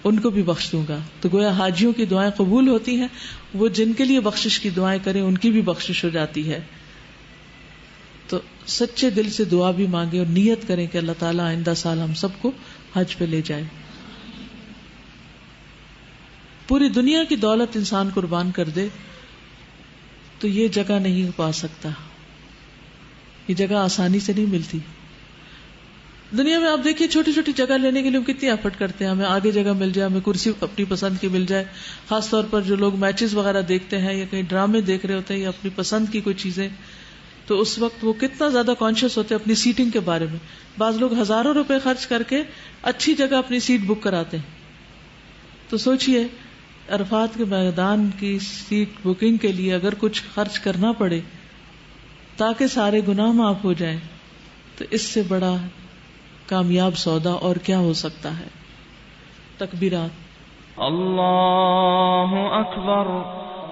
A: ان کو بھی بخش دوں گا. تو گویا حاجیوں کی دعائیں قبول ہوتی ہیں، وہ جن کے لیے بخشش کی دعائیں کریں ان کی بھی بخشش ہو جاتی ہے. تو سچے دل سے دعا بھی مانگے اور نیت کریں کہ اللہ تعالیٰ آئندہ سال ہم سب کو حج پہ لے جائے. پوری دنیا کی دولت انسان قربان کر دے تو یہ جگہ نہیں پا سکتا. یہ جگہ آسانی سے نہیں ملتی. دنیا میں آپ دیکھیے چھوٹی چھوٹی جگہ لینے کے لیے ہم کتنی ایفرٹ کرتے ہیں. ہمیں آگے جگہ مل جائے, ہمیں کرسی اپنی پسند کی مل جائے. خاص طور پر جو لوگ میچز وغیرہ دیکھتے ہیں یا کہیں ڈرامے دیکھ رہے ہوتے ہیں یا اپنی پسند کی کوئی چیزیں, تو اس وقت وہ کتنا زیادہ کانشیس ہوتے ہیں اپنی سیٹنگ کے بارے میں. بعض لوگ ہزاروں روپے خرچ کر کے اچھی جگہ اپنی سیٹ بک کراتے ہیں. تو سوچئے عرفات کے میدان کی سیٹ بکنگ کے لیے اگر کچھ خرچ کرنا پڑے تاکہ سارے گناہ معاف ہو جائیں, تو اس سے بڑا کامیاب سودا اور کیا ہو سکتا ہے. تکبیرات.
B: اللہ اکبر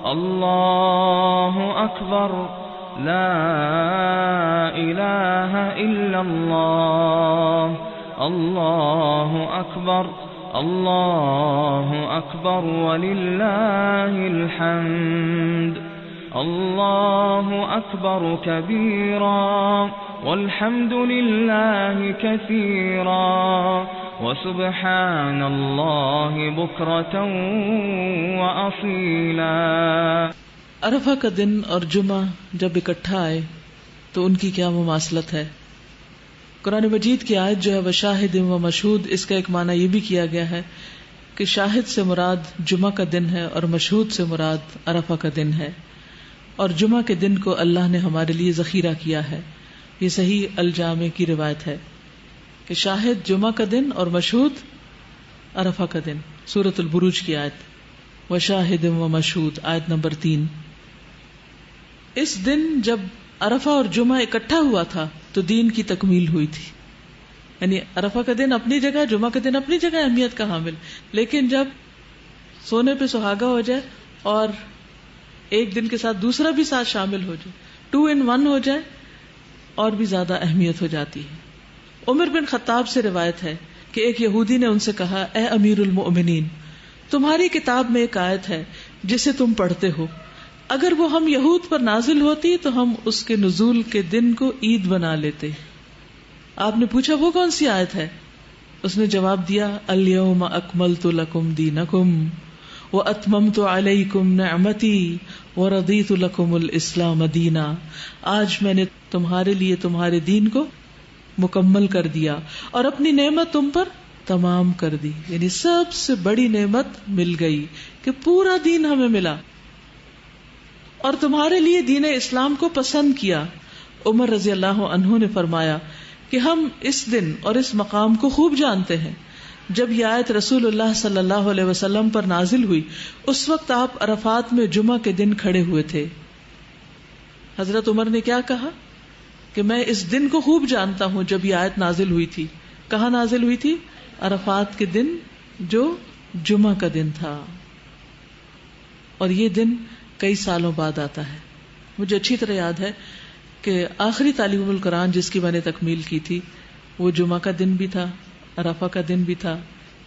B: اللہ اکبر لا الہ الا اللہ اللہ اکبر اللہ اکبر وللہ الحمد اللہ اکبر کبیرا والحمد للہ کثیرا وسبحان اللہ بکرۃ واصیلا.
A: عرفہ کا دن اور جمعہ جب اکٹھا آئے تو ان کی کیا مماثلت ہے. قرآن مجید کی آیت جو ہے وشاہد و مشہود, اس کا ایک معنی یہ بھی کیا گیا ہے کہ شاہد سے مراد جمعہ کا دن ہے اور مشہود سے مراد عرفہ کا دن ہے. اور جمعہ کے دن کو اللہ نے ہمارے لیے ذخیرہ کیا ہے. یہ صحیح الجامع کی روایت ہے کہ شاہد جمعہ کا دن اور مشہود عرفہ کا دن. سورۃ البروج کی آیت وشاہد و مشہود, آیت نمبر 3. اس دن جب عرفہ اور جمعہ اکٹھا ہوا تھا تو دین کی تکمیل ہوئی تھی. یعنی عرفہ کا دن اپنی جگہ, جمعہ کا دن اپنی جگہ اہمیت کا حامل, لیکن جب سونے پہ سہاگا ہو جائے اور ایک دن کے ساتھ دوسرا بھی ساتھ شامل ہو جائے, 2 in 1 ہو جائے, اور بھی زیادہ اہمیت ہو جاتی ہے. عمر بن خطاب سے روایت ہے کہ ایک یہودی نے ان سے کہا, اے امیر المؤمنین, تمہاری کتاب میں ایک آیت ہے جسے تم پڑھتے ہو, اگر وہ ہم یہود پر نازل ہوتی تو ہم اس کے نزول کے دن کو عید بنا لیتے. آپ نے پوچھا وہ کون سی آیت ہے؟ اس نے جواب دیا, الیوم اکملت لکم دینکم واتممت علیکم نعمتی ورضیت لکم الاسلام دینا. آج میں نے تمہارے لیے تمہارے دین کو مکمل کر دیا اور اپنی نعمت تم پر تمام کر دی. یعنی سب سے بڑی نعمت مل گئی کہ پورا دین ہمیں ملا, اور تمہارے لیے دین اسلام کو پسند کیا. عمر رضی اللہ عنہ نے فرمایا کہ ہم اس دن اور اس مقام کو خوب جانتے ہیں. جب یہ آیت رسول اللہ صلی اللہ علیہ وسلم پر نازل ہوئی اس وقت آپ عرفات میں جمعہ کے دن کھڑے ہوئے تھے. حضرت عمر نے کیا کہا کہ میں اس دن کو خوب جانتا ہوں جب یہ آیت نازل ہوئی تھی. کہاں نازل ہوئی تھی؟ عرفات کے دن جو جمعہ کا دن تھا, اور یہ دن کئی سالوں بعد آتا ہے. مجھے اچھی طرح یاد ہے کہ آخری تعلیم القرآن جس کی میں نے تکمیل کی تھی وہ جمعہ کا دن بھی تھا, عرفہ کا دن بھی تھا,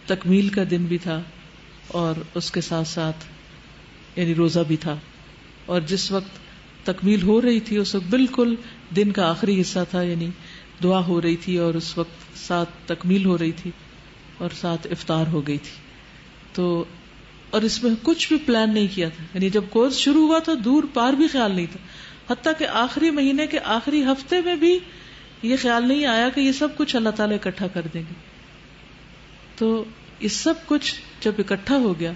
A: تکمیل کا دن بھی تھا, اور اس کے ساتھ ساتھ یعنی روزہ بھی تھا. اور جس وقت تکمیل ہو رہی تھی اس وقت بالکل دن کا آخری حصہ تھا, یعنی دعا ہو رہی تھی اور اس وقت ساتھ تکمیل ہو رہی تھی اور ساتھ افطار ہو گئی تھی. تو اور اس میں کچھ بھی پلان نہیں کیا تھا, یعنی جب کورس شروع ہوا تو دور پار بھی خیال نہیں تھا, حتیٰ کہ آخری مہینے کے آخری ہفتے میں بھی یہ خیال نہیں آیا کہ یہ سب کچھ اللہ تعالیٰ اکٹھا کر دیں گے. تو یہ سب کچھ جب اکٹھا ہو گیا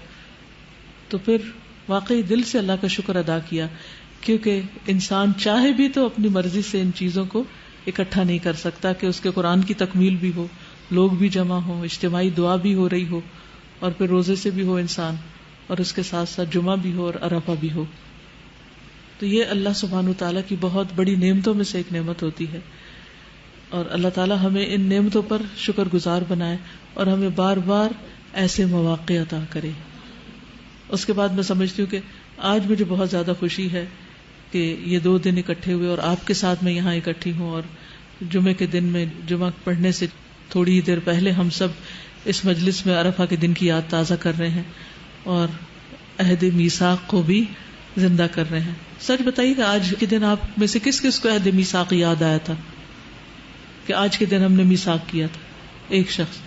A: تو پھر واقعی دل سے اللہ کا شکر ادا کیا, کیونکہ انسان چاہے بھی تو اپنی مرضی سے ان چیزوں کو اکٹھا نہیں کر سکتا کہ اس کے قرآن کی تکمیل بھی ہو, لوگ بھی جمع ہوں, اجتماعی دعا بھی ہو رہی ہو, اور پھر روزے سے بھی ہو انسان, اور اس کے ساتھ ساتھ جمعہ بھی ہو اور عرفہ بھی ہو. تو یہ اللہ سبحانہ وتعالیٰ کی بہت بڑی نعمتوں میں سے ایک نعمت ہوتی ہے, اور اللہ تعالیٰ ہمیں ان نعمتوں پر شکر گزار بنائے اور ہمیں بار بار ایسے مواقع عطا کرے. اس کے بعد میں سمجھتی ہوں کہ آج مجھے بہت زیادہ خوشی ہے کہ یہ 2 دن اکٹھے ہوئے اور آپ کے ساتھ میں یہاں اکٹھی ہوں, اور جمعے کے دن میں جمعہ پڑھنے سے تھوڑی دیر پہلے ہم سب اس مجلس میں عرفہ کے دن کی یاد تازہ کر رہے ہیں اور عہد میثاق کو بھی زندہ کر رہے ہیں. سچ بتائیے کہ آج کے دن آپ میں سے کس کس کو عہد میثاق یاد آیا تھا کہ آج کے دن ہم نے میثاق کیا تھا؟ ایک شخص.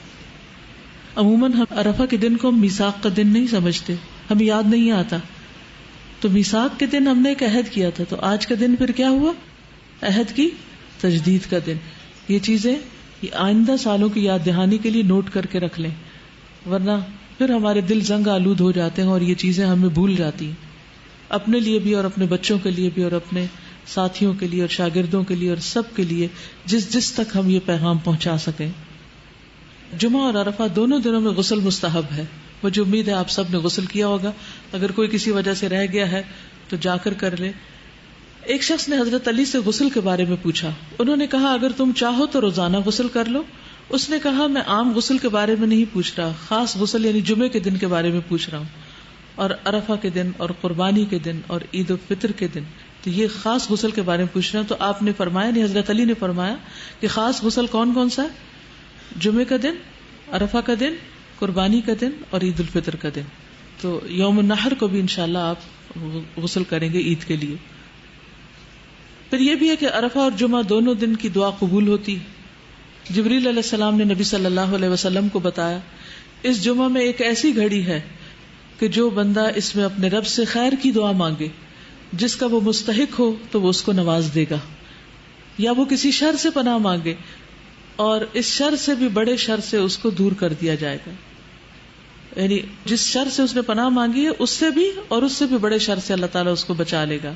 A: عموماً ہم عرفہ کے دن کو میثاق کا دن نہیں سمجھتے, ہمیں یاد نہیں آتا. تو میثاق کے دن ہم نے ایک عہد کیا تھا, تو آج کا دن پھر کیا ہوا؟ عہد کی تجدید کا دن. یہ چیزیں آئندہ سالوں کی یاد دہانی کے لیے نوٹ کر کے رکھ لیں، ورنہ پھر ہمارے دل زنگ آلود ہو جاتے ہیں اور یہ چیزیں ہمیں بھول جاتی ہیں، اپنے لیے بھی اور اپنے بچوں کے لیے بھی اور اپنے ساتھیوں کے لیے اور شاگردوں کے لیے اور سب کے لیے، جس تک ہم یہ پیغام پہنچا سکیں. جمعہ اور عرفہ دونوں دنوں میں غسل مستحب ہے. مجھے امید ہے آپ سب نے غسل کیا ہوگا، اگر کوئی کسی وجہ سے رہ گیا ہے تو جا کر لے. ایک شخص نے حضرت علی سے غسل کے بارے میں پوچھا. انہوں نے کہا اگر تم چاہو تو روزانہ غسل کر لو. اس نے کہا میں عام غسل کے بارے میں نہیں پوچھ رہا، خاص غسل یعنی جمعے کے دن کے بارے میں پوچھ رہا ہوں، اور عرفہ کے دن اور قربانی کے دن اور عید الفطر کے دن، تو یہ خاص غسل کے بارے میں پوچھ رہا ہوں. تو آپ نے فرمایا، نہیں حضرت علی نے فرمایا کہ خاص غسل کون کون سا ہے؟ جمعے کا دن، عرفہ کا دن، قربانی کا دن اور عید الفطر کا دن. تو یوم النحر کو بھی انشاءاللہ آپ غسل کریں گے عید کے لیے. پھر یہ بھی ہے کہ عرفہ اور جمعہ دونوں دن کی دعا قبول ہوتی. جبریل علیہ السلام نے نبی صلی اللہ علیہ وسلم کو بتایا اس جمعہ میں ایک ایسی گھڑی ہے کہ جو بندہ اس میں اپنے رب سے خیر کی دعا مانگے، جس کا وہ مستحق ہو تو وہ اس کو نواز دے گا، یا وہ کسی شر سے پناہ مانگے اور اس شر سے بھی بڑے شر سے اس کو دور کر دیا جائے گا. یعنی جس شر سے اس نے پناہ مانگی ہے اس سے بھی اور اس سے بھی بڑے شر سے اللہ تعالیٰ اس کو بچا لے گا.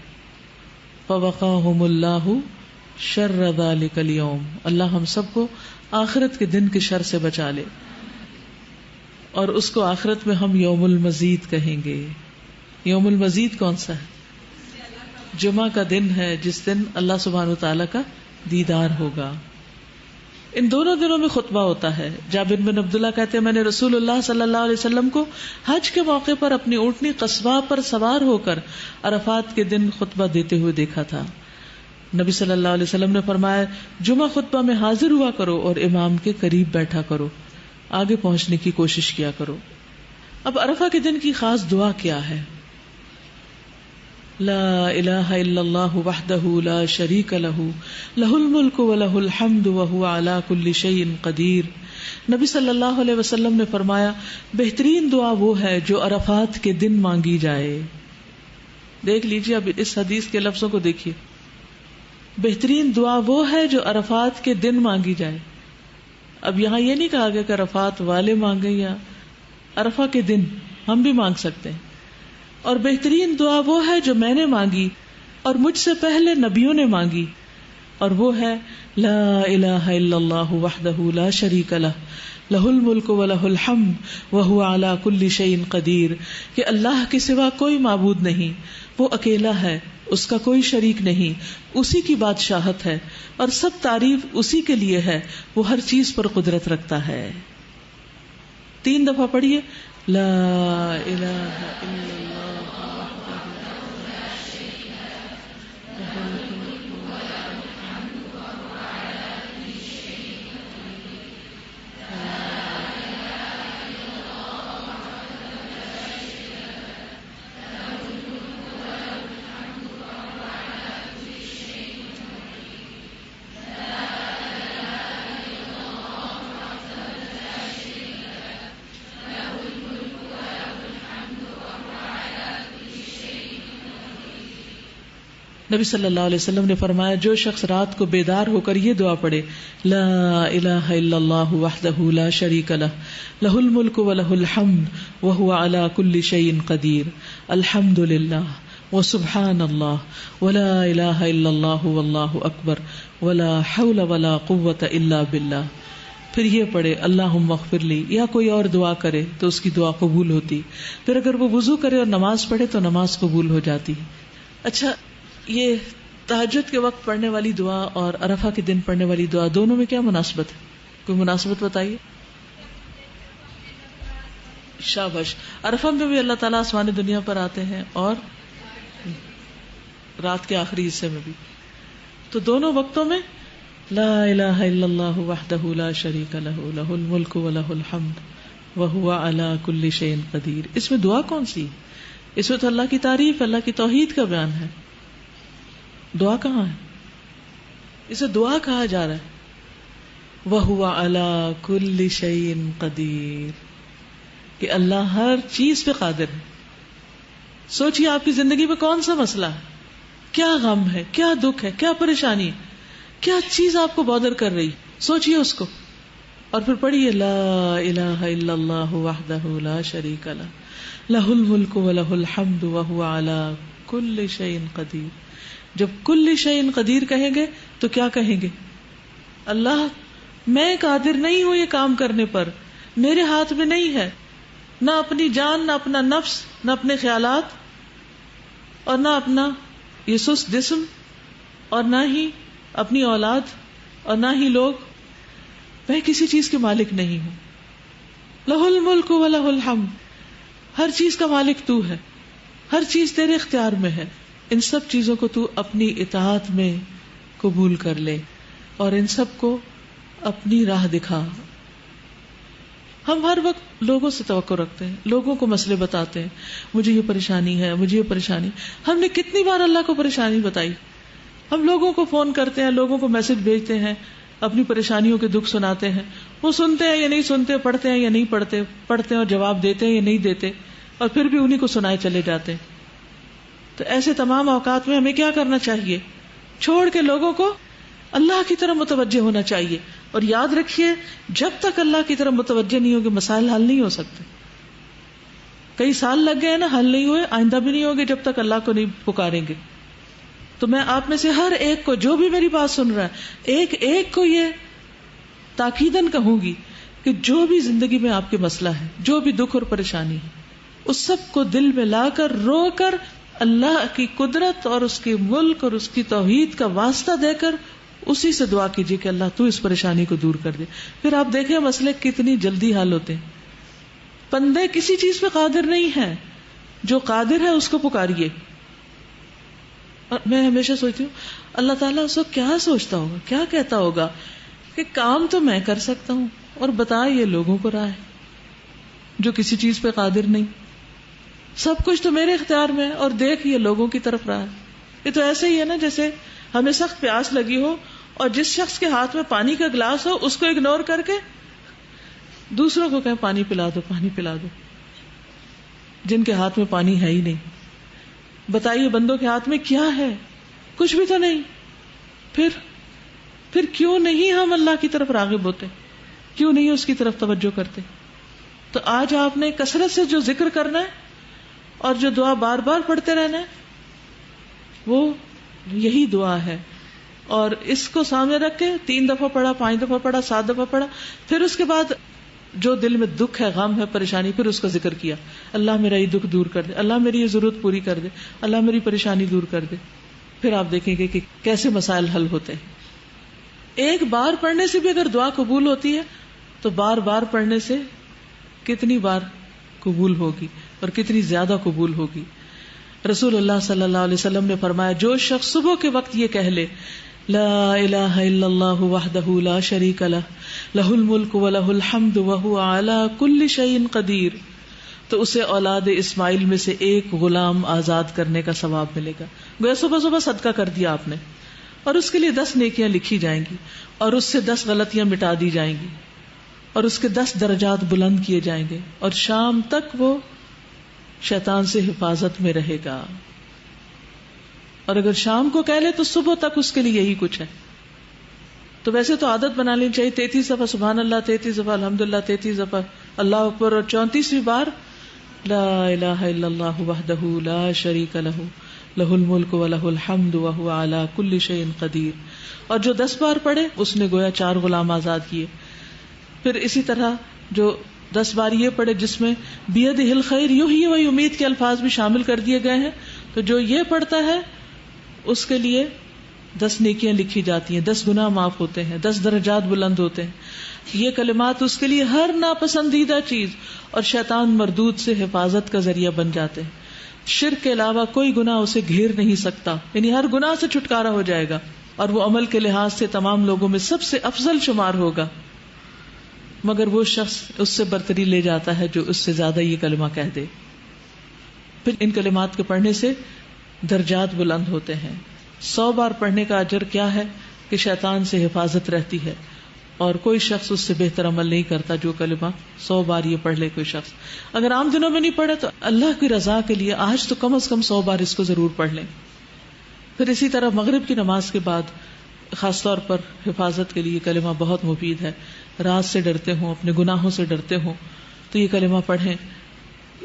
A: فَوَقَاهُمُ اللَّهُ شَرَّ ذَلِكَ الْيَوْمِ، اللہ ہم سب کو آخرت کے دن کے شر سے بچا لے، اور اس کو آخرت میں ہم یوم المزید کہیں گے. یوم المزید کون سا ہے؟ جمعہ کا دن ہے جس دن اللہ سبحانہ وتعالی کا دیدار ہوگا. ان دونوں دنوں میں خطبہ ہوتا ہے. جابر بن عبداللہ کہتے ہیں میں نے رسول اللہ صلی اللہ علیہ وسلم کو حج کے موقع پر اپنی اونٹنی قصبہ پر سوار ہو کر عرفات کے دن خطبہ دیتے ہوئے دیکھا تھا. نبی صلی اللہ علیہ وسلم نے فرمایا جمعہ خطبہ میں حاضر ہوا کرو اور امام کے قریب بیٹھا کرو، آگے پہنچنے کی کوشش کیا کرو. اب عرفہ کے دن کی خاص دعا کیا ہے؟ لا الہ الا اللہ وحدہ لا شریک لہ لہ الملک ولہ الحمد وہو علی کل شیء قدیر. نبی صلی اللہ علیہ وسلم نے فرمایا بہترین دعا وہ ہے جو عرفات کے دن مانگی جائے. دیکھ لیجیے اب اس حدیث کے لفظوں کو دیکھیے، بہترین دعا وہ ہے جو عرفات کے دن مانگی جائے. اب یہاں یہ نہیں کہا گیا کہ عرفات والے مانگے، یا عرفہ کے دن ہم بھی مانگ سکتے ہیں. اور بہترین دعا وہ ہے جو میں نے مانگی اور مجھ سے پہلے نبیوں نے مانگی، اور وہ ہے لا الہ الا اللہ وحدہ لا شریک لہ لہ الملک ولہ الحمد وہو علی کل شیء قدیر، کہ اللہ کے سوا کوئی معبود نہیں، وہ اکیلا ہے، اس کا کوئی شریک نہیں، اسی کی بادشاہت ہے اور سب تعریف اسی کے لیے ہے، وہ ہر چیز پر قدرت رکھتا ہے. 3 دفعہ پڑھیے لا الہ الا اللہ. نبی صلی اللہ علیہ وسلم نے فرمایا جو شخص رات کو بیدار ہو کر یہ دعا پڑھے لا الہ الا اللہ وحدہ لا شریک لہ لہ الملک ولہ الحمد وہو علی کل شیء قدیر الحمد للہ وسبحان اللہ ولا الہ الا اللہ واللہ اکبر ولا حول ولا قوة الا باللہ. پھر یہ پڑھے اللہم اغفر لی، یا کوئی اور دعا کرے تو اس کی دعا قبول ہوتی. پھر اگر وہ وضو کرے اور نماز پڑھے تو نماز قبول ہو جاتی. اچھا، یہ تہجد کے وقت پڑھنے والی دعا اور عرفہ کے دن پڑھنے والی دعا دونوں میں کیا مناسبت ہے؟ کوئی مناسبت بتائیے. شاباش. عرفہ میں بھی اللہ تعالیٰ آسمان دنیا پر آتے ہیں اور رات کے آخری حصے میں بھی، تو دونوں وقتوں میں لا الہ الا اللہ وحدہ لا شریک لہ لہ الملک ولہ الحمد وہو علی کل شیء قدیر. اس میں دعا کون سی؟ اس میں تو اللہ کی تعریف، اللہ کی توحید کا بیان ہے. دعا کہاں ہے؟ اسے دعا کہا جا رہا ہے. وَهُوَ عَلَى كُلِّ شَيْءٍ قَدِيرٌ، کہ اللہ ہر چیز پہ قادر ہے. سوچئے آپ کی زندگی میں کون سا مسئلہ ہے، کیا غم ہے، کیا دکھ ہے، کیا پریشانی ہے، کیا چیز آپ کو بادر کر رہی، سوچئے اس کو، اور پھر پڑھیے لا الہ الا اللہ وحدہ لا شریک لہ لہ الملک ولہ الحمد وہو علی کل شیء قدیر. جب کل شیء قدیر کہیں گے تو کیا کہیں گے؟ اللہ میں قادر نہیں ہوں یہ کام کرنے پر، میرے ہاتھ میں نہیں ہے، نہ اپنی جان، نہ اپنا نفس، نہ اپنے خیالات، اور نہ اپنا یہ سست جسم، اور نہ ہی اپنی اولاد، اور نہ ہی لوگ. میں کسی چیز کے مالک نہیں ہوں. لہ الملک ولہ الحمد، ہر چیز کا مالک تو ہے، ہر چیز تیرے اختیار میں ہے. ان سب چیزوں کو تو اپنی اطاعت میں قبول کر لے اور ان سب کو اپنی راہ دکھا. ہم ہر وقت لوگوں سے توقع رکھتے ہیں، لوگوں کو مسئلے بتاتے ہیں، مجھے یہ پریشانی ہے، مجھے یہ پریشانی. ہم نے کتنی بار اللہ کو پریشانی بتائی؟ ہم لوگوں کو فون کرتے ہیں، لوگوں کو میسج بھیجتے ہیں، اپنی پریشانیوں کے دکھ سناتے ہیں. وہ سنتے ہیں یا نہیں سنتے، پڑھتے ہیں یا نہیں پڑھتے، پڑھتے ہیں اور جواب دیتے ہیں یا نہیں دیتے، اور پھر بھی انہیں کو سنائے چلے جاتے ہیں. تو ایسے تمام اوقات میں ہمیں کیا کرنا چاہیے؟ چھوڑ کے لوگوں کو اللہ کی طرف متوجہ ہونا چاہیے. اور یاد رکھیے، جب تک اللہ کی طرف متوجہ نہیں ہوگے مسائل حل نہیں ہو سکتے. کئی سال لگ گئے نا، حل نہیں ہوئے، آئندہ بھی نہیں ہوگے جب تک اللہ کو نہیں پکاریں گے. تو میں آپ میں سے ہر ایک کو، جو بھی میری بات سن رہا ہے، ایک ایک کو یہ تاکیداً کہوں گی کہ جو بھی زندگی میں آپ کے مسئلہ ہے، جو بھی دکھ اور پریشانی ہے، اس سب کو دل میں لا کر، رو کر، اللہ کی قدرت اور اس کے ملک اور اس کی توحید کا واسطہ دے کر اسی سے دعا کیجیے کہ اللہ تو اس پریشانی کو دور کر دے. پھر آپ دیکھیں مسئلے کتنی جلدی حل ہوتے ہیں. بندے کسی چیز پہ قادر نہیں ہیں، جو قادر ہے اس کو پکاریے. اور میں ہمیشہ سوچتی ہوں اللہ تعالیٰ اس وقت کیا سوچتا ہوگا، کیا کہتا ہوگا کہ کام تو میں کر سکتا ہوں اور بتا یہ لوگوں کو راہ ہے جو کسی چیز پہ قادر نہیں. سب کچھ تو میرے اختیار میں ہے اور دیکھ یہ لوگوں کی طرف راہ ہے. یہ تو ایسے ہی ہے نا جیسے ہمیں سخت پیاس لگی ہو اور جس شخص کے ہاتھ میں پانی کا گلاس ہو اس کو اگنور کر کے دوسروں کو کہیں پانی پلا دو، پانی پلا دو، جن کے ہاتھ میں پانی ہے ہی نہیں. بتائیے بندوں کے ہاتھ میں کیا ہے؟ کچھ بھی تو نہیں. پھر کیوں نہیں ہم اللہ کی طرف راغب ہوتے؟ کیوں نہیں اس کی طرف توجہ کرتے؟ تو آج آپ نے کثرت سے جو ذکر کرنا ہے اور جو دعا بار بار پڑھتے رہنا ہے وہ یہی دعا ہے. اور اس کو سامنے رکھ کے 3 دفعہ پڑھا، 5 دفعہ پڑھا، 7 دفعہ پڑھا، پھر اس کے بعد جو دل میں دکھ ہے، غم ہے، پریشانی، پھر اس کا ذکر کیا. اللہ میرا یہ دکھ دور کر دے، اللہ میری یہ ضرورت پوری کر دے، اللہ میری پریشانی دور کر دے. پھر آپ دیکھیں گے کہ کیسے مسائل حل ہوتے ہیں. ایک بار پڑھنے سے بھی اگر دعا قبول ہوتی ہے تو بار بار پڑھنے سے کتنی بار قبول ہوگی اور کتنی زیادہ قبول ہوگی. رسول اللہ صلی اللہ علیہ وسلم نے فرمایا جو شخص صبح کے وقت یہ کہہ لے لا الہ الا اللہ وحدہ لا شریک لہ لہ الملک ولہ الحمد وہو علی کل شیء قدیر، تو اسے اولاد اسماعیل میں سے ایک غلام آزاد کرنے کا ثواب ملے گا. گویا صبح صبح صدقہ کر دیا آپ نے، اور اس کے لیے 10 نیکیاں لکھی جائیں گی، اور اس سے 10 غلطیاں مٹا دی جائیں گی، اور اس کے 10 درجات بلند کیے جائیں گے، اور شام تک وہ شیطان سے حفاظت میں رہے گا. اور اگر شام کو کہہ لے تو صبح تک اس کے لیے یہی کچھ ہے. تو ویسے تو عادت بنا لینی چاہیے 33 دفعہ سبحان اللہ، 33 دفعہ الحمدللہ، 33 دفعہ اللہ اکبر، اور 34ویں بار لا الہ الا اللہ وحدہ لا شریک لہ لہ الملک ولہ الحمد وہو علی کل شیء قدیر. اور جو 10 بار پڑھے اس نے گویا 4 غلام آزاد کیے. پھر اسی طرح جو 10 بار یہ پڑھے جس میں بیدہ الخیر یحیی و یمیت کے الفاظ بھی شامل کر دیے گئے ہیں، تو جو یہ پڑھتا ہے اس کے لیے 10 نیکیاں لکھی جاتی ہیں، 10 گناہ معاف ہوتے ہیں، 10 درجات بلند ہوتے ہیں. یہ کلمات اس کے لیے ہر ناپسندیدہ چیز اور شیطان مردود سے حفاظت کا ذریعہ بن جاتے ہیں. شرک کے علاوہ کوئی گناہ اسے گھیر نہیں سکتا، یعنی ہر گناہ سے چھٹکارا ہو جائے گا، اور وہ عمل کے لحاظ سے تمام لوگوں میں سب سے افضل شمار ہوگا. مگر وہ شخص اس سے برتری لے جاتا ہے جو اس سے زیادہ یہ کلمہ کہہ دے. پھر ان کلمات کے پڑھنے سے درجات بلند ہوتے ہیں. 100 بار پڑھنے کا اجر کیا ہے کہ شیطان سے حفاظت رہتی ہے، اور کوئی شخص اس سے بہتر عمل نہیں کرتا جو کلمہ 100 بار یہ پڑھ لے کوئی شخص. اگر عام دنوں میں نہیں پڑھے تو اللہ کی رضا کے لیے آج تو کم از کم 100 بار اس کو ضرور پڑھ لیں. پھر اسی طرح مغرب کی نماز کے بعد خاص طور پر حفاظت کے لیے یہ کلمہ بہت مفید ہے. رات سے ڈرتے ہوں، اپنے گناہوں سے ڈرتے ہوں تو یہ کلمہ پڑھیں.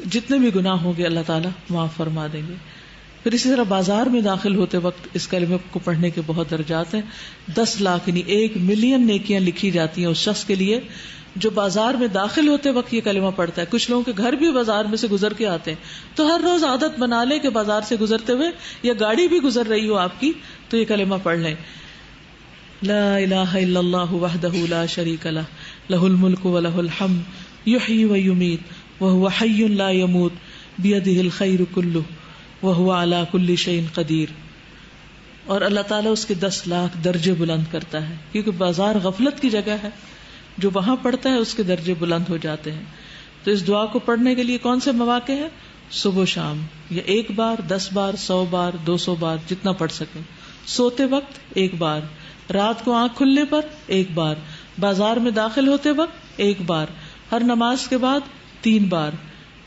A: جتنے بھی گناہ ہوں گے اللہ تعالیٰ معاف فرما دیں گے. پھر اسی طرح بازار میں داخل ہوتے وقت اس کلمے کو پڑھنے کے بہت درجات ہیں. 10 لاکھ یعنی 1 ملین نیکیاں لکھی جاتی ہیں اس شخص کے لیے جو بازار میں داخل ہوتے وقت یہ کلمہ پڑھتا ہے. کچھ لوگوں کے گھر بھی بازار میں سے گزر کے آتے ہیں تو ہر روز عادت بنا لیں کہ بازار سے گزرتے ہوئے یا گاڑی بھی گزر رہی ہو آپ کی تو یہ کلمہ پڑھ لیں. لا الہ الا اللہ وحدہ لا شریک لہ لہ الملک و لہ الحمد یحیی و یمیت وہو حی لا یموت بیدہ الخیر کلہ وہو علی کل شیء قدیر. اور اللہ تعالیٰ اس کے 10 لاکھ درجے بلند کرتا ہے کیونکہ بازار غفلت کی جگہ ہے. جو وہاں پڑھتا ہے اس کے درجے بلند ہو جاتے ہیں. تو اس دعا کو پڑھنے کے لیے کون سے مواقع ہیں؟ صبح و شام، یا 1 بار 10 بار 100 بار 200 بار جتنا پڑھ سکیں. سوتے وقت 1 بار، رات کو آنکھ کھلنے پر 1 بار، بازار میں داخل ہوتے وقت 1 بار، ہر نماز کے بعد 3 بار،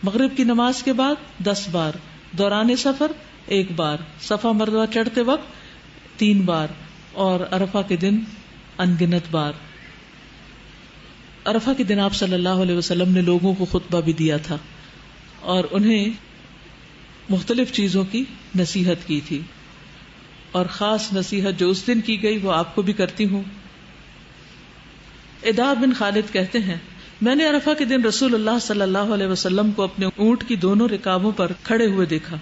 A: مغرب کی نماز کے بعد 10 بار، دوران سفر 1 بار، صفا مروہ چڑھتے وقت 3 بار، اور عرفہ کے دن انگنت بار. عرفہ کے دن آپ صلی اللہ علیہ وسلم نے لوگوں کو خطبہ بھی دیا تھا اور انہیں مختلف چیزوں کی نصیحت کی تھی، اور خاص نصیحت جو اس دن کی گئی وہ آپ کو بھی کرتی ہوں. ادا بن خالد کہتے ہیں میں نے عرفہ کے دن رسول اللہ صلی اللہ علیہ وسلم کو اپنے اونٹ کی دونوں رکابوں پر کھڑے ہوئے دیکھا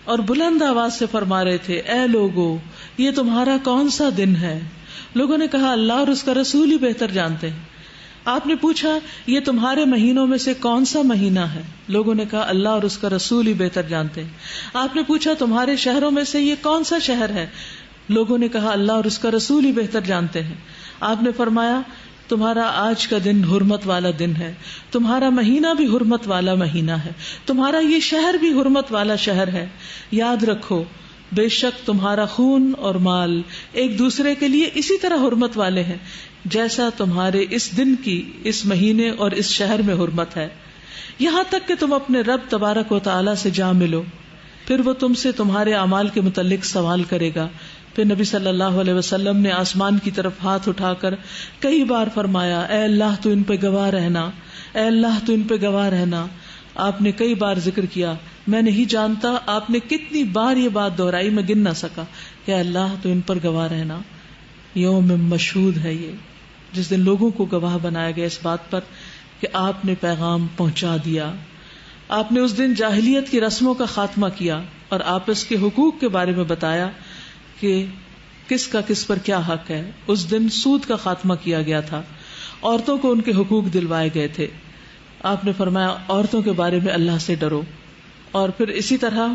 A: اور بلند آواز سے فرما رہے تھے اے لوگو یہ تمہارا کون سا دن ہے؟ لوگوں نے کہا اللہ اور اس کا رسول ہی بہتر جانتے ہیں. آپ نے پوچھا یہ تمہارے مہینوں میں سے کون سا مہینہ ہے؟ لوگوں نے کہا اللہ اور اس کا رسول ہی بہتر جانتے ہیں. آپ نے پوچھا تمہارے شہروں میں سے یہ کون سا شہر ہے؟ لوگوں نے کہا اللہ اور اس کا رسول ہی بہتر جانتے ہیں. آپ نے فرمایا تمہارا آج کا دن حرمت والا دن ہے، تمہارا مہینہ بھی حرمت والا مہینہ ہے، تمہارا یہ شہر بھی حرمت والا شہر ہے. یاد رکھو بے شک تمہارا خون اور مال ایک دوسرے کے لیے اسی طرح حرمت والے ہیں جیسا تمہارے اس دن کی، اس مہینے اور اس شہر میں حرمت ہے، یہاں تک کہ تم اپنے رب تبارک و تعالی سے جا ملو، پھر وہ تم سے تمہارے اعمال کے متعلق سوال کرے گا. پھر نبی صلی اللہ علیہ وسلم نے آسمان کی طرف ہاتھ اٹھا کر کئی بار فرمایا اے اللہ تو ان پہ گواہ رہنا، اے اللہ تو ان پہ گواہ رہنا. آپ نے کئی بار ذکر کیا، میں نہیں جانتا آپ نے کتنی بار یہ بات دہرائی، میں گن نہ سکا کہ اللہ تو ان پر گواہ رہنا. یوم مشہود ہے یہ، جس دن لوگوں کو گواہ بنایا گیا اس بات پر کہ آپ نے پیغام پہنچا دیا. آپ نے اس دن جاہلیت کی رسموں کا خاتمہ کیا اور آپس کے حقوق کے بارے میں بتایا کہ کس کا کس پر کیا حق ہے. اس دن سود کا خاتمہ کیا گیا تھا، عورتوں کو ان کے حقوق دلوائے گئے تھے. آپ نے فرمایا عورتوں کے بارے میں اللہ سے ڈرو، اور پھر اسی طرح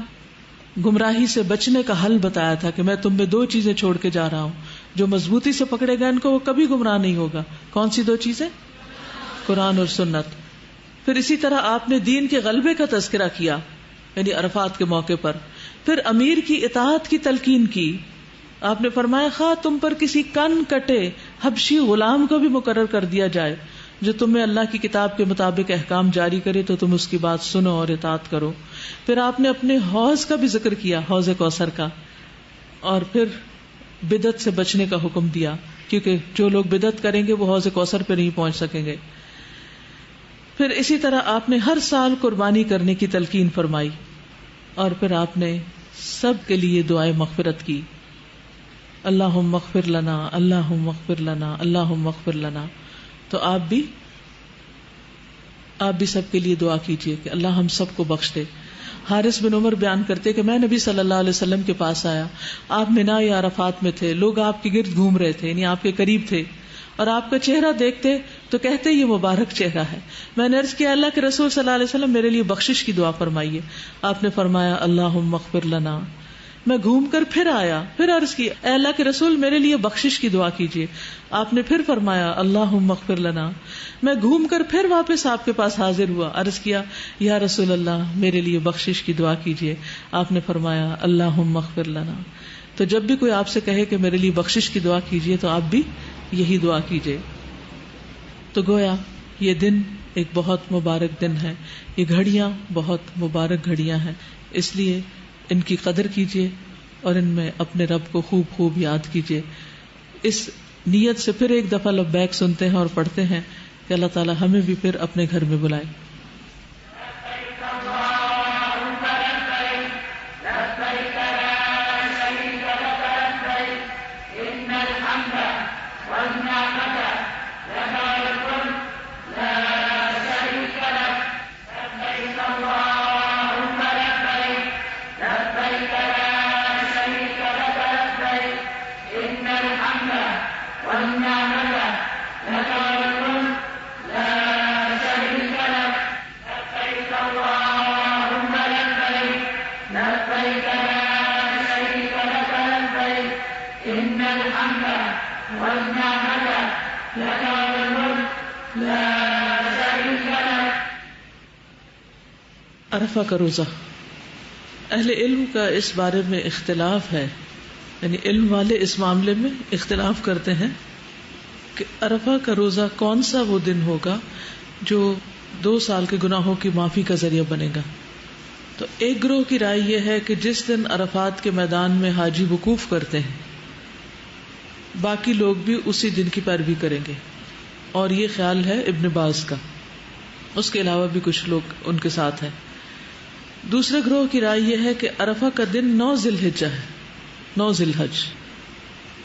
A: گمراہی سے بچنے کا حل بتایا تھا کہ میں تم میں 2 چیزیں چھوڑ کے جا رہا ہوں، جو مضبوطی سے پکڑے گا ان کو وہ کبھی گمراہ نہیں ہوگا. کون سی 2 چیزیں؟ قرآن اور سنت. پھر اسی طرح آپ نے دین کے غلبے کا تذکرہ کیا یعنی عرفات کے موقع پر. پھر امیر کی اطاعت کی تلقین کی. آپ نے فرمایا خواہ تم پر کسی کن کٹے حبشی غلام کو بھی مقرر کر دیا جائے جو تمہیں اللہ کی کتاب کے مطابق احکام جاری کرے تو تم اس کی بات سنو اور اطاعت کرو. پھر آپ نے اپنے حوض کا بھی ذکر کیا، حوض کوثر کا، اور پھر بدعت سے بچنے کا حکم دیا کیونکہ جو لوگ بدعت کریں گے وہ حوض کوثر پہ نہیں پہنچ سکیں گے. پھر اسی طرح آپ نے ہر سال قربانی کرنے کی تلقین فرمائی، اور پھر آپ نے سب کے لیے دعائے مغفرت کی، اللہم اغفر لنا اللہم اغفر لنا اللہم اغفر لنا. تو آپ بھی سب کے لیے دعا کیجئے کہ اللہ ہم سب کو بخش دے. حارث بن عمر بیان کرتے کہ میں نبی صلی اللہ علیہ وسلم کے پاس آیا، آپ منا یا عرفات میں تھے، لوگ آپ کے گرد گھوم رہے تھے یعنی آپ کے قریب تھے، اور آپ کا چہرہ دیکھتے تو کہتے یہ مبارک چہرہ ہے. میں نے عرض کیا اللہ کے رسول صلی اللہ علیہ وسلم میرے لیے بخشش کی دعا فرمائیے. آپ نے فرمایا اللہم اغفر لنا. میں گھوم کر پھر آیا، پھر عرض کی اے اللہ کے رسول میرے لیے بخشش کی دعا کیجیے. آپ نے پھر فرمایا اللہم اغفر لنا. میں گھوم کر پھر واپس آپ کے پاس حاضر ہوا، عرض کیا یا رسول اللہ میرے لیے بخشش کی دعا کیجیے. آپ نے فرمایا اللہم اغفر لنا. تو جب بھی کوئی آپ سے کہے کہ میرے لیے بخشش کی دعا کیجیے تو آپ بھی یہی دعا کیجیے. تو گویا یہ دن ایک بہت مبارک دن ہے، یہ گھڑیاں بہت مبارک گھڑیاں ہیں، اس لیے ان کی قدر کیجیے اور ان میں اپنے رب کو خوب خوب یاد کیجیے. اس نیت سے پھر ایک دفعہ لبیک سنتے ہیں اور پڑھتے ہیں کہ اللہ تعالی ہمیں بھی پھر اپنے گھر میں بلائے. عرفہ کا روزہ. اہل علم کا اس بارے میں اختلاف ہے، یعنی علم والے اس معاملے میں اختلاف کرتے ہیں کہ عرفہ کا روزہ کون سا وہ دن ہوگا جو 2 سال کے گناہوں کی معافی کا ذریعہ بنے گا. تو ایک گروہ کی رائے یہ ہے کہ جس دن عرفات کے میدان میں حاجی وقوف کرتے ہیں باقی لوگ بھی اسی دن کی پیروی کریں گے، اور یہ خیال ہے ابن باز کا، اس کے علاوہ بھی کچھ لوگ ان کے ساتھ ہیں. دوسرے گروہ کی رائے یہ ہے کہ عرفہ کا دن 9 ذی الحجہ ہے، 9 ذی الحج،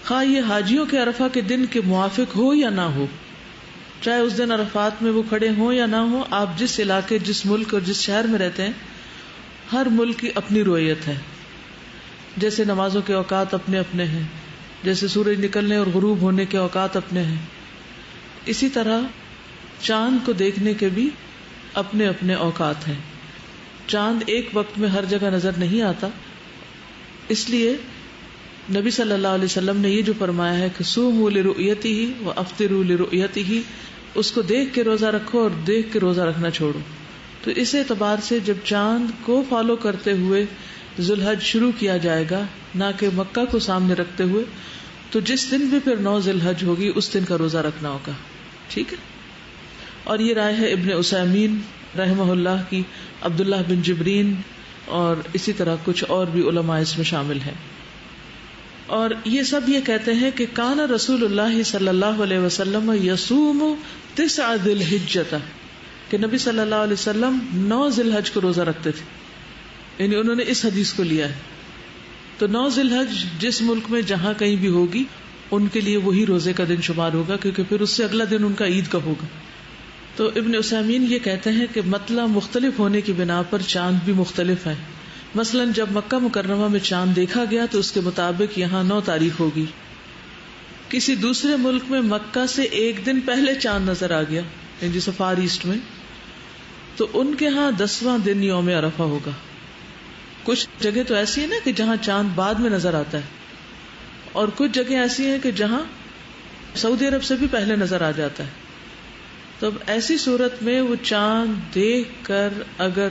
A: خواہ یہ حاجیوں کے عرفہ کے دن کے موافق ہو یا نہ ہو، چاہے اس دن عرفات میں وہ کھڑے ہوں یا نہ ہوں. آپ جس علاقے، جس ملک اور جس شہر میں رہتے ہیں، ہر ملک کی اپنی رویت ہے. جیسے نمازوں کے اوقات اپنے اپنے ہیں، جیسے سورج نکلنے اور غروب ہونے کے اوقات اپنے ہیں، اسی طرح چاند کو دیکھنے کے بھی اپنے اپنے اوقات ہیں. چاند ایک وقت میں ہر جگہ نظر نہیں آتا، اس لیے نبی صلی اللہ علیہ وسلم نے یہ جو فرمایا ہے کہ صوموا لرؤیتہ وافطروا لرؤیتہ، اس کو دیکھ کے روزہ رکھو اور دیکھ کے روزہ رکھنا چھوڑو. تو اس اعتبار سے جب چاند کو فالو کرتے ہوئے ذو الحج شروع کیا جائے گا، نہ کہ مکہ کو سامنے رکھتے ہوئے، تو جس دن بھی پھر 9 ذی الحج ہوگی اس دن کا روزہ رکھنا ہوگا. ٹھیک ہے. اور یہ رائے ہے ابن عثیمین رحمہ اللہ کی، عبداللہ بن جبرین، اور اسی طرح کچھ اور بھی علماء اس میں شامل ہیں. اور یہ سب یہ کہتے ہیں کہ کان رسول اللہ صلی اللہ علیہ وسلم یصوم 9 ذی الحجہ، کہ نبی صلی اللہ علیہ وسلم 9 ذی الحج کو روزہ رکھتے تھے، یعنی انہوں نے اس حدیث کو لیا ہے. تو 9 ذی الحج جس ملک میں جہاں کہیں بھی ہوگی ان کے لیے وہی روزے کا دن شمار ہوگا، کیونکہ پھر اس سے اگلا دن ان کا عید کا ہوگا. تو ابن عثیمین یہ کہتے ہیں کہ مطلع مختلف ہونے کی بنا پر چاند بھی مختلف ہے. مثلا جب مکہ مکرمہ میں چاند دیکھا گیا تو اس کے مطابق یہاں 9 تاریخ ہوگی. کسی دوسرے ملک میں مکہ سے ایک دن پہلے چاند نظر آ گیا، یعنی جیسے فار ایسٹ میں، تو ان کے ہاں 10واں دن یوم عرفہ ہوگا. کچھ جگہ تو ایسی ہے نا کہ جہاں چاند بعد میں نظر آتا ہے، اور کچھ جگہ ایسی ہیں کہ جہاں سعودی عرب سے بھی پہلے نظر آ جاتا ہے. تو اب ایسی صورت میں وہ چاند دیکھ کر اگر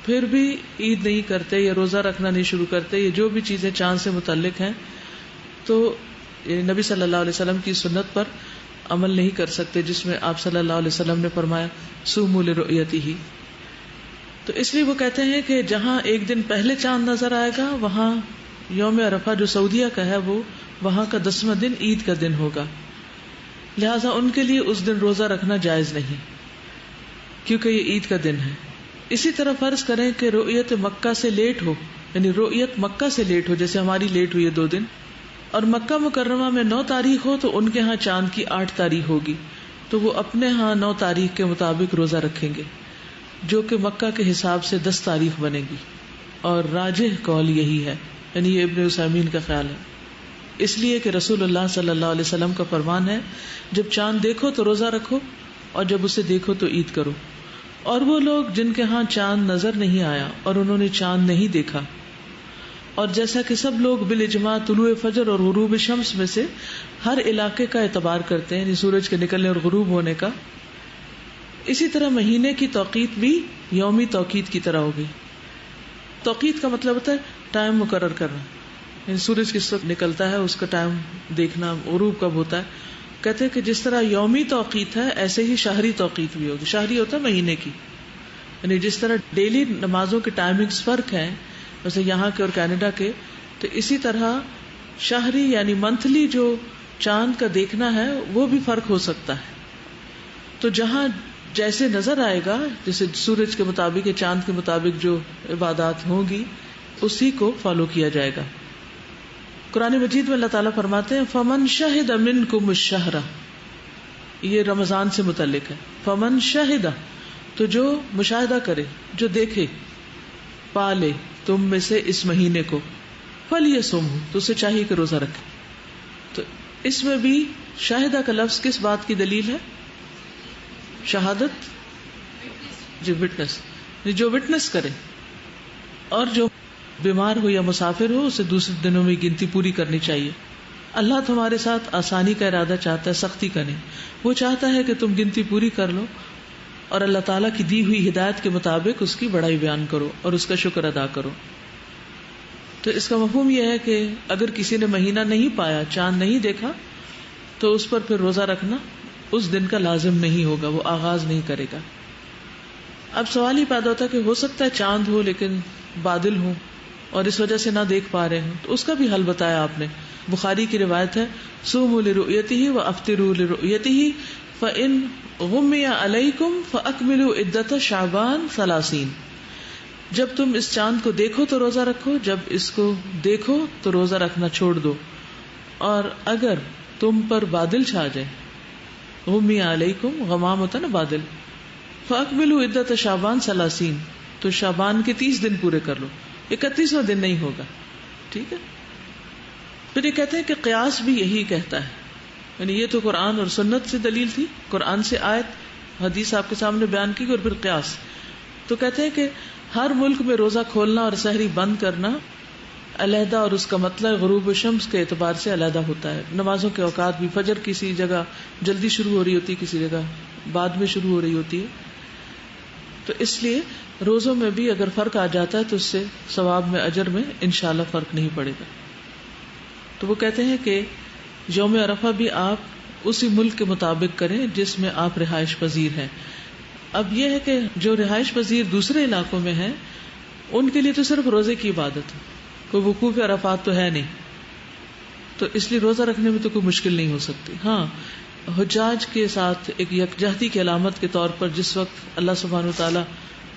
A: پھر بھی عید نہیں کرتے یا روزہ رکھنا نہیں شروع کرتے، یا جو بھی چیزیں چاند سے متعلق ہیں، تو نبی صلی اللہ علیہ وسلم کی سنت پر عمل نہیں کر سکتے، جس میں آپ صلی اللہ علیہ وسلم نے فرمایا صوموا لرؤیتہ. تو اس لیے وہ کہتے ہیں کہ جہاں ایک دن پہلے چاند نظر آئے گا وہاں یوم عرفہ جو سعودیہ کا ہے وہ وہاں کا 10واں دن عید کا دن ہوگا، لہٰذا ان کے لیے اس دن روزہ رکھنا جائز نہیں، کیونکہ یہ عید کا دن ہے. اسی طرح فرض کریں کہ رؤیت مکہ سے لیٹ ہو، یعنی رؤیت مکہ سے لیٹ ہو، جیسے ہماری لیٹ ہوئی ہے 2 دن، اور مکہ مکرمہ میں 9 تاریخ ہو تو ان کے ہاں چاند کی 8 تاریخ ہوگی، تو وہ اپنے ہاں 9 تاریخ کے مطابق روزہ رکھیں گے، جو کہ مکہ کے حساب سے 10 تاریخ بنے گی. اور راجح قول یہی ہے، یعنی یہ ابن عثیمین کا خیال ہے، اس لیے کہ رسول اللہ صلی اللہ علیہ وسلم کا فرمان ہے جب چاند دیکھو تو روزہ رکھو، اور جب اسے دیکھو تو عید کرو. اور وہ لوگ جن کے ہاں چاند نظر نہیں آیا اور انہوں نے چاند نہیں دیکھا، اور جیسا کہ سب لوگ بالاجماع طلوع فجر اور غروب شمس میں سے ہر علاقے کا اعتبار کرتے ہیں، یعنی سورج کے نکلنے اور غروب ہونے کا، اسی طرح مہینے کی توقیت بھی یومی توقیت کی طرح ہوگی. توقیت کا مطلب ہوتا ہے ٹائم مقرر کرنا، یعنی سورج کس وقت نکلتا ہے اس کا ٹائم دیکھنا، غروب کب ہوتا ہے. کہتے ہیں کہ جس طرح یومی توقیت ہے ایسے ہی شہری توقیت بھی ہوگی. شہری ہوتا ہے مہینے کی، یعنی جس طرح ڈیلی نمازوں کے ٹائمنگز فرق ہیں، ویسے یہاں کے اور کینیڈا کے تو اسی طرح شہری یعنی منتھلی جو چاند کا دیکھنا ہے وہ بھی فرق ہو سکتا ہے. تو جہاں جیسے نظر آئے گا، جیسے سورج کے مطابق یا چاند کے مطابق جو عبادات ہوں گی اسی کو فالو کیا جائے گا. قرآن مجید میں اللہ تعالیٰ فرماتے ہیں فمن شہد منکم الشہر، یہ رمضان سے متعلق ہے. فمن شہد، تو جو مشاہدہ کرے، جو دیکھے، پالے تم میں سے اس مہینے کو، فلیصمہ، تو اسے چاہیے کہ روزہ رکھے. تو اس میں بھی شاہدہ کا لفظ کس بات کی دلیل ہے؟ شہادت، جو وٹنس، جو وٹنس کرے. اور جو بیمار ہو یا مسافر ہو اسے دوسرے دنوں میں گنتی پوری کرنی چاہیے. اللہ تمہارے ساتھ آسانی کا ارادہ چاہتا ہے، سختی کا نہیں. وہ چاہتا ہے کہ تم گنتی پوری کر لو اور اللہ تعالیٰ کی دی ہوئی ہدایت کے مطابق اس کی بڑائی بیان کرو اور اس کا شکر ادا کرو. تو اس کا مفہوم یہ ہے کہ اگر کسی نے مہینہ نہیں پایا، چاند نہیں دیکھا، تو اس پر پھر روزہ رکھنا اس دن کا لازم نہیں ہوگا، وہ آغاز نہیں کرے گا. اب سوال ہی پیدا ہوتا ہے کہ ہو سکتا ہے چاند ہو لیکن بادل ہوں اور اس وجہ سے نہ دیکھ پا رہے ہوں، تو اس کا بھی حل بتایا آپ نے. بخاری کی روایت ہے صوموا لرؤیتہ وافطروا لرؤیتہ فإن غمی علیکم فأکملوا عدۃ شعبان 30. جب تم اس چاند کو دیکھو تو روزہ رکھو، جب اس کو دیکھو تو روزہ رکھنا چھوڑ دو. اور اگر تم پر بادل چھا جائے، غمی علیکم، غمام ہوتا نا بادل، فأکملوا عدۃ شعبان 30، تو شعبان کے 30 دن پورے کر لو، 31واں دن نہیں ہوگا. ٹھیک ہے. پھر یہ کہتے ہیں کہ قیاس بھی یہی کہتا ہے، یعنی یہ تو قرآن اور سنت سے دلیل تھی، قرآن سے آیت، حدیث آپ کے سامنے بیان کی، اور پھر قیاس. تو کہتے ہیں کہ ہر ملک میں روزہ کھولنا اور سحری بند کرنا علیحدہ، اور اس کا مطلب غروب شمس کے اعتبار سے علیحدہ ہوتا ہے. نمازوں کے اوقات بھی، فجر کسی جگہ جلدی شروع ہو رہی ہوتی ہے، کسی جگہ بعد میں شروع ہو رہی ہوتی ہے. تو اس لیے روزوں میں بھی اگر فرق آ جاتا ہے تو اس سے ثواب میں، اجر میں انشاءاللہ فرق نہیں پڑے گا. تو وہ کہتے ہیں کہ یوم عرفہ بھی آپ اسی ملک کے مطابق کریں جس میں آپ رہائش پذیر ہیں. اب یہ ہے کہ جو رہائش پذیر دوسرے علاقوں میں ہیں ان کے لیے تو صرف روزے کی عبادت ہے، کوئی وقوف عرفات تو ہے نہیں، تو اس لیے روزہ رکھنے میں تو کوئی مشکل نہیں ہو سکتی. ہاں، حجاج کے ساتھ ایک یکجہتی کی علامت کے طور پر جس وقت اللہ سبحانہ وتعالیٰ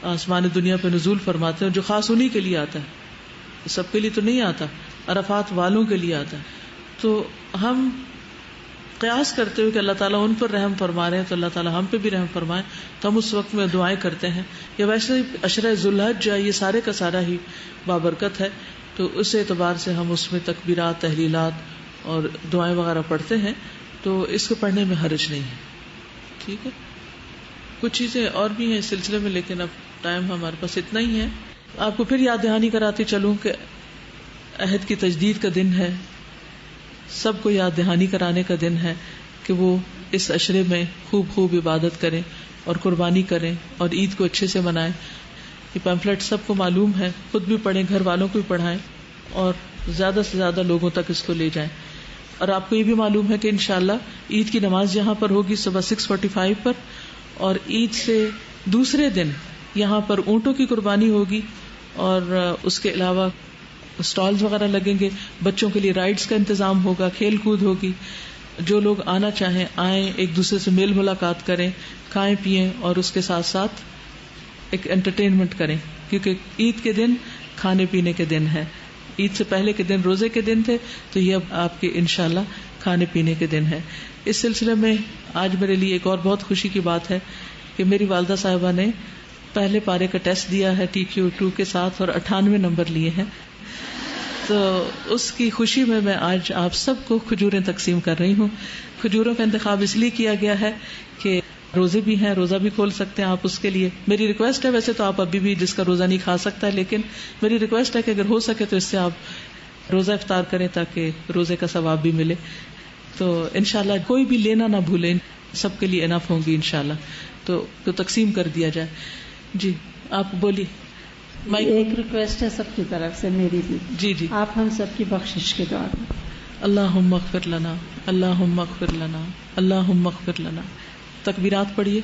A: آسمان دنیا پہ نزول فرماتے ہیں، جو خاص انہی کے لیے آتا ہے، سب کے لیے تو نہیں آتا، عرفات والوں کے لیے آتا ہے. تو ہم قیاس کرتے ہوئے کہ اللہ تعالیٰ ان پر رحم فرما رہے ہیں تو اللہ تعالیٰ ہم پہ بھی رحم فرمائے، تو ہم اس وقت میں دعائیں کرتے ہیں. یا ویسے عشرہ ذوالحج جو ہے یہ سارے کا سارا ہی بابرکت ہے، تو اس اعتبار سے ہم اس میں تکبیرات، تحلیلات اور دعائیں وغیرہ پڑھتے ہیں، تو اس کو پڑھنے میں حرج نہیں ہے. ٹھیک ہے. کچھ چیزیں اور بھی ہیں اس سلسلے میں، لیکن اب ٹائم ہمارے پاس اتنا ہی ہے. آپ کو پھر یاد دہانی کراتی چلوں کہ عہد کی تجدید کا دن ہے، سب کو یاد دہانی کرانے کا دن ہے کہ وہ اس عشرے میں خوب خوب عبادت کریں اور قربانی کریں اور عید کو اچھے سے منائیں. یہ پیمفلٹ سب کو معلوم ہے، خود بھی پڑھیں، گھر والوں کو بھی پڑھائیں اور زیادہ سے زیادہ لوگوں تک اس کو لے جائیں. اور آپ کو یہ بھی معلوم ہے کہ انشاءاللہ عید کی نماز یہاں پر ہوگی صبح 6:45 پر، اور عید سے دوسرے دن یہاں پر اونٹوں کی قربانی ہوگی، اور اس کے علاوہ اسٹالز وغیرہ لگیں گے، بچوں کے لیے رائڈز کا انتظام ہوگا، کھیل کود ہوگی. جو لوگ آنا چاہیں آئیں، ایک دوسرے سے میل ملاقات کریں، کھائیں پیئیں، اور اس کے ساتھ ساتھ ایک انٹرٹینمنٹ کریں، کیونکہ عید کے دن کھانے پینے کے دن ہے. عید سے پہلے کے دن روزے کے دن تھے، تو یہ اب آپ کے انشاءاللہ کھانے پینے کے دن ہے. اس سلسلے میں آج میرے لیے ایک اور بہت خوشی کی بات ہے کہ میری والدہ صاحبہ نے پہلے پارے کا ٹیسٹ دیا ہے TQ2 کے ساتھ اور 98 نمبر لیے ہیں. تو اس کی خوشی میں آج آپ سب کو کھجوریں تقسیم کر رہی ہوں. کھجوروں کا انتخاب اس لیے کیا گیا ہے کہ روزے بھی ہیں، روزہ بھی کھول سکتے ہیں آپ. اس کے لیے میری ریکویسٹ ہے، ویسے تو آپ ابھی بھی جس کا روزہ نہیں کھا سکتا ہے، لیکن میری ریکویسٹ ہے کہ اگر ہو سکے تو اس سے آپ روزہ افطار کریں تاکہ روزے کا ثواب بھی ملے. تو انشاءاللہ کوئی بھی لینا نہ بھولیں، سب کے لیے انف ہوں گی انشاءاللہ. تو تقسیم کر دیا جائے. جی آپ بولیے.
C: ایک ریکویسٹ ہے سب کی طرف سے میری بھی.
A: جی
C: آپ ہم سب کی بخشش کی دعا کریں.
A: اللہم اغفر لنا، اللہم اغفر لنا، اللہم اغفر لنا. تکبیرات پڑھیے.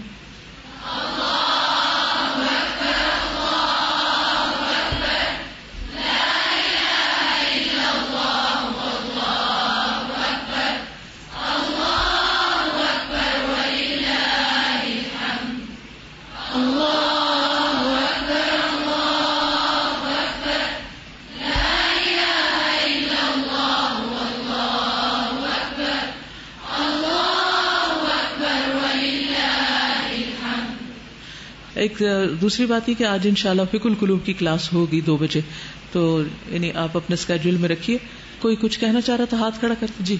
A: ایک دوسری بات یہ کہ آج انشاءاللہ فقہ القلوب کی کلاس ہوگی 2 بجے، تو یعنی آپ اپنے اسکیڈول میں رکھیے. کوئی کچھ کہنا چاہ رہا تھا، ہاتھ کھڑا کرتے. جی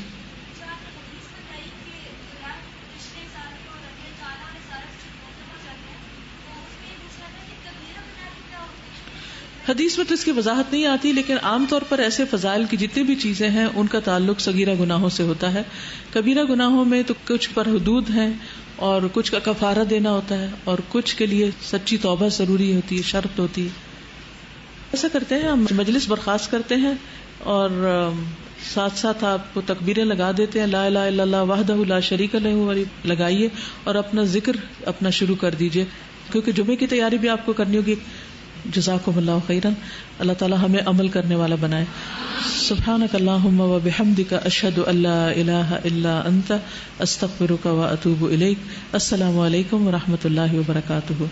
A: حدیث میں تو اس کی وضاحت نہیں آتی، لیکن عام طور پر ایسے فضائل کی جتنی بھی چیزیں ہیں ان کا تعلق صغیرہ گناہوں سے ہوتا ہے. کبیرہ گناہوں میں تو کچھ پر حدود ہیں اور کچھ کا کفارہ دینا ہوتا ہے اور کچھ کے لیے سچی توبہ ضروری ہوتی ہے، شرط ہوتی ہے. ایسا کرتے ہیں ہم مجلس برخاست کرتے ہیں اور ساتھ ساتھ آپ کو تکبیریں لگا دیتے ہیں. لا الہ الا اللہ وحدہ لا شریک لہ والی لگائیے اور اپنا ذکر اپنا شروع کر دیجئے، کیونکہ جمعے کی تیاری بھی آپ کو کرنی ہوگی. جزاکم اللہ خیرا. اللہ تعالی ہمیں عمل کرنے والا بنائے. سبحانک اللہم و بحمدک اشہد ان لا الہ الا انت استغفرک و اتوب الیک. السلام علیکم و رحمۃ اللہ وبرکاتہ.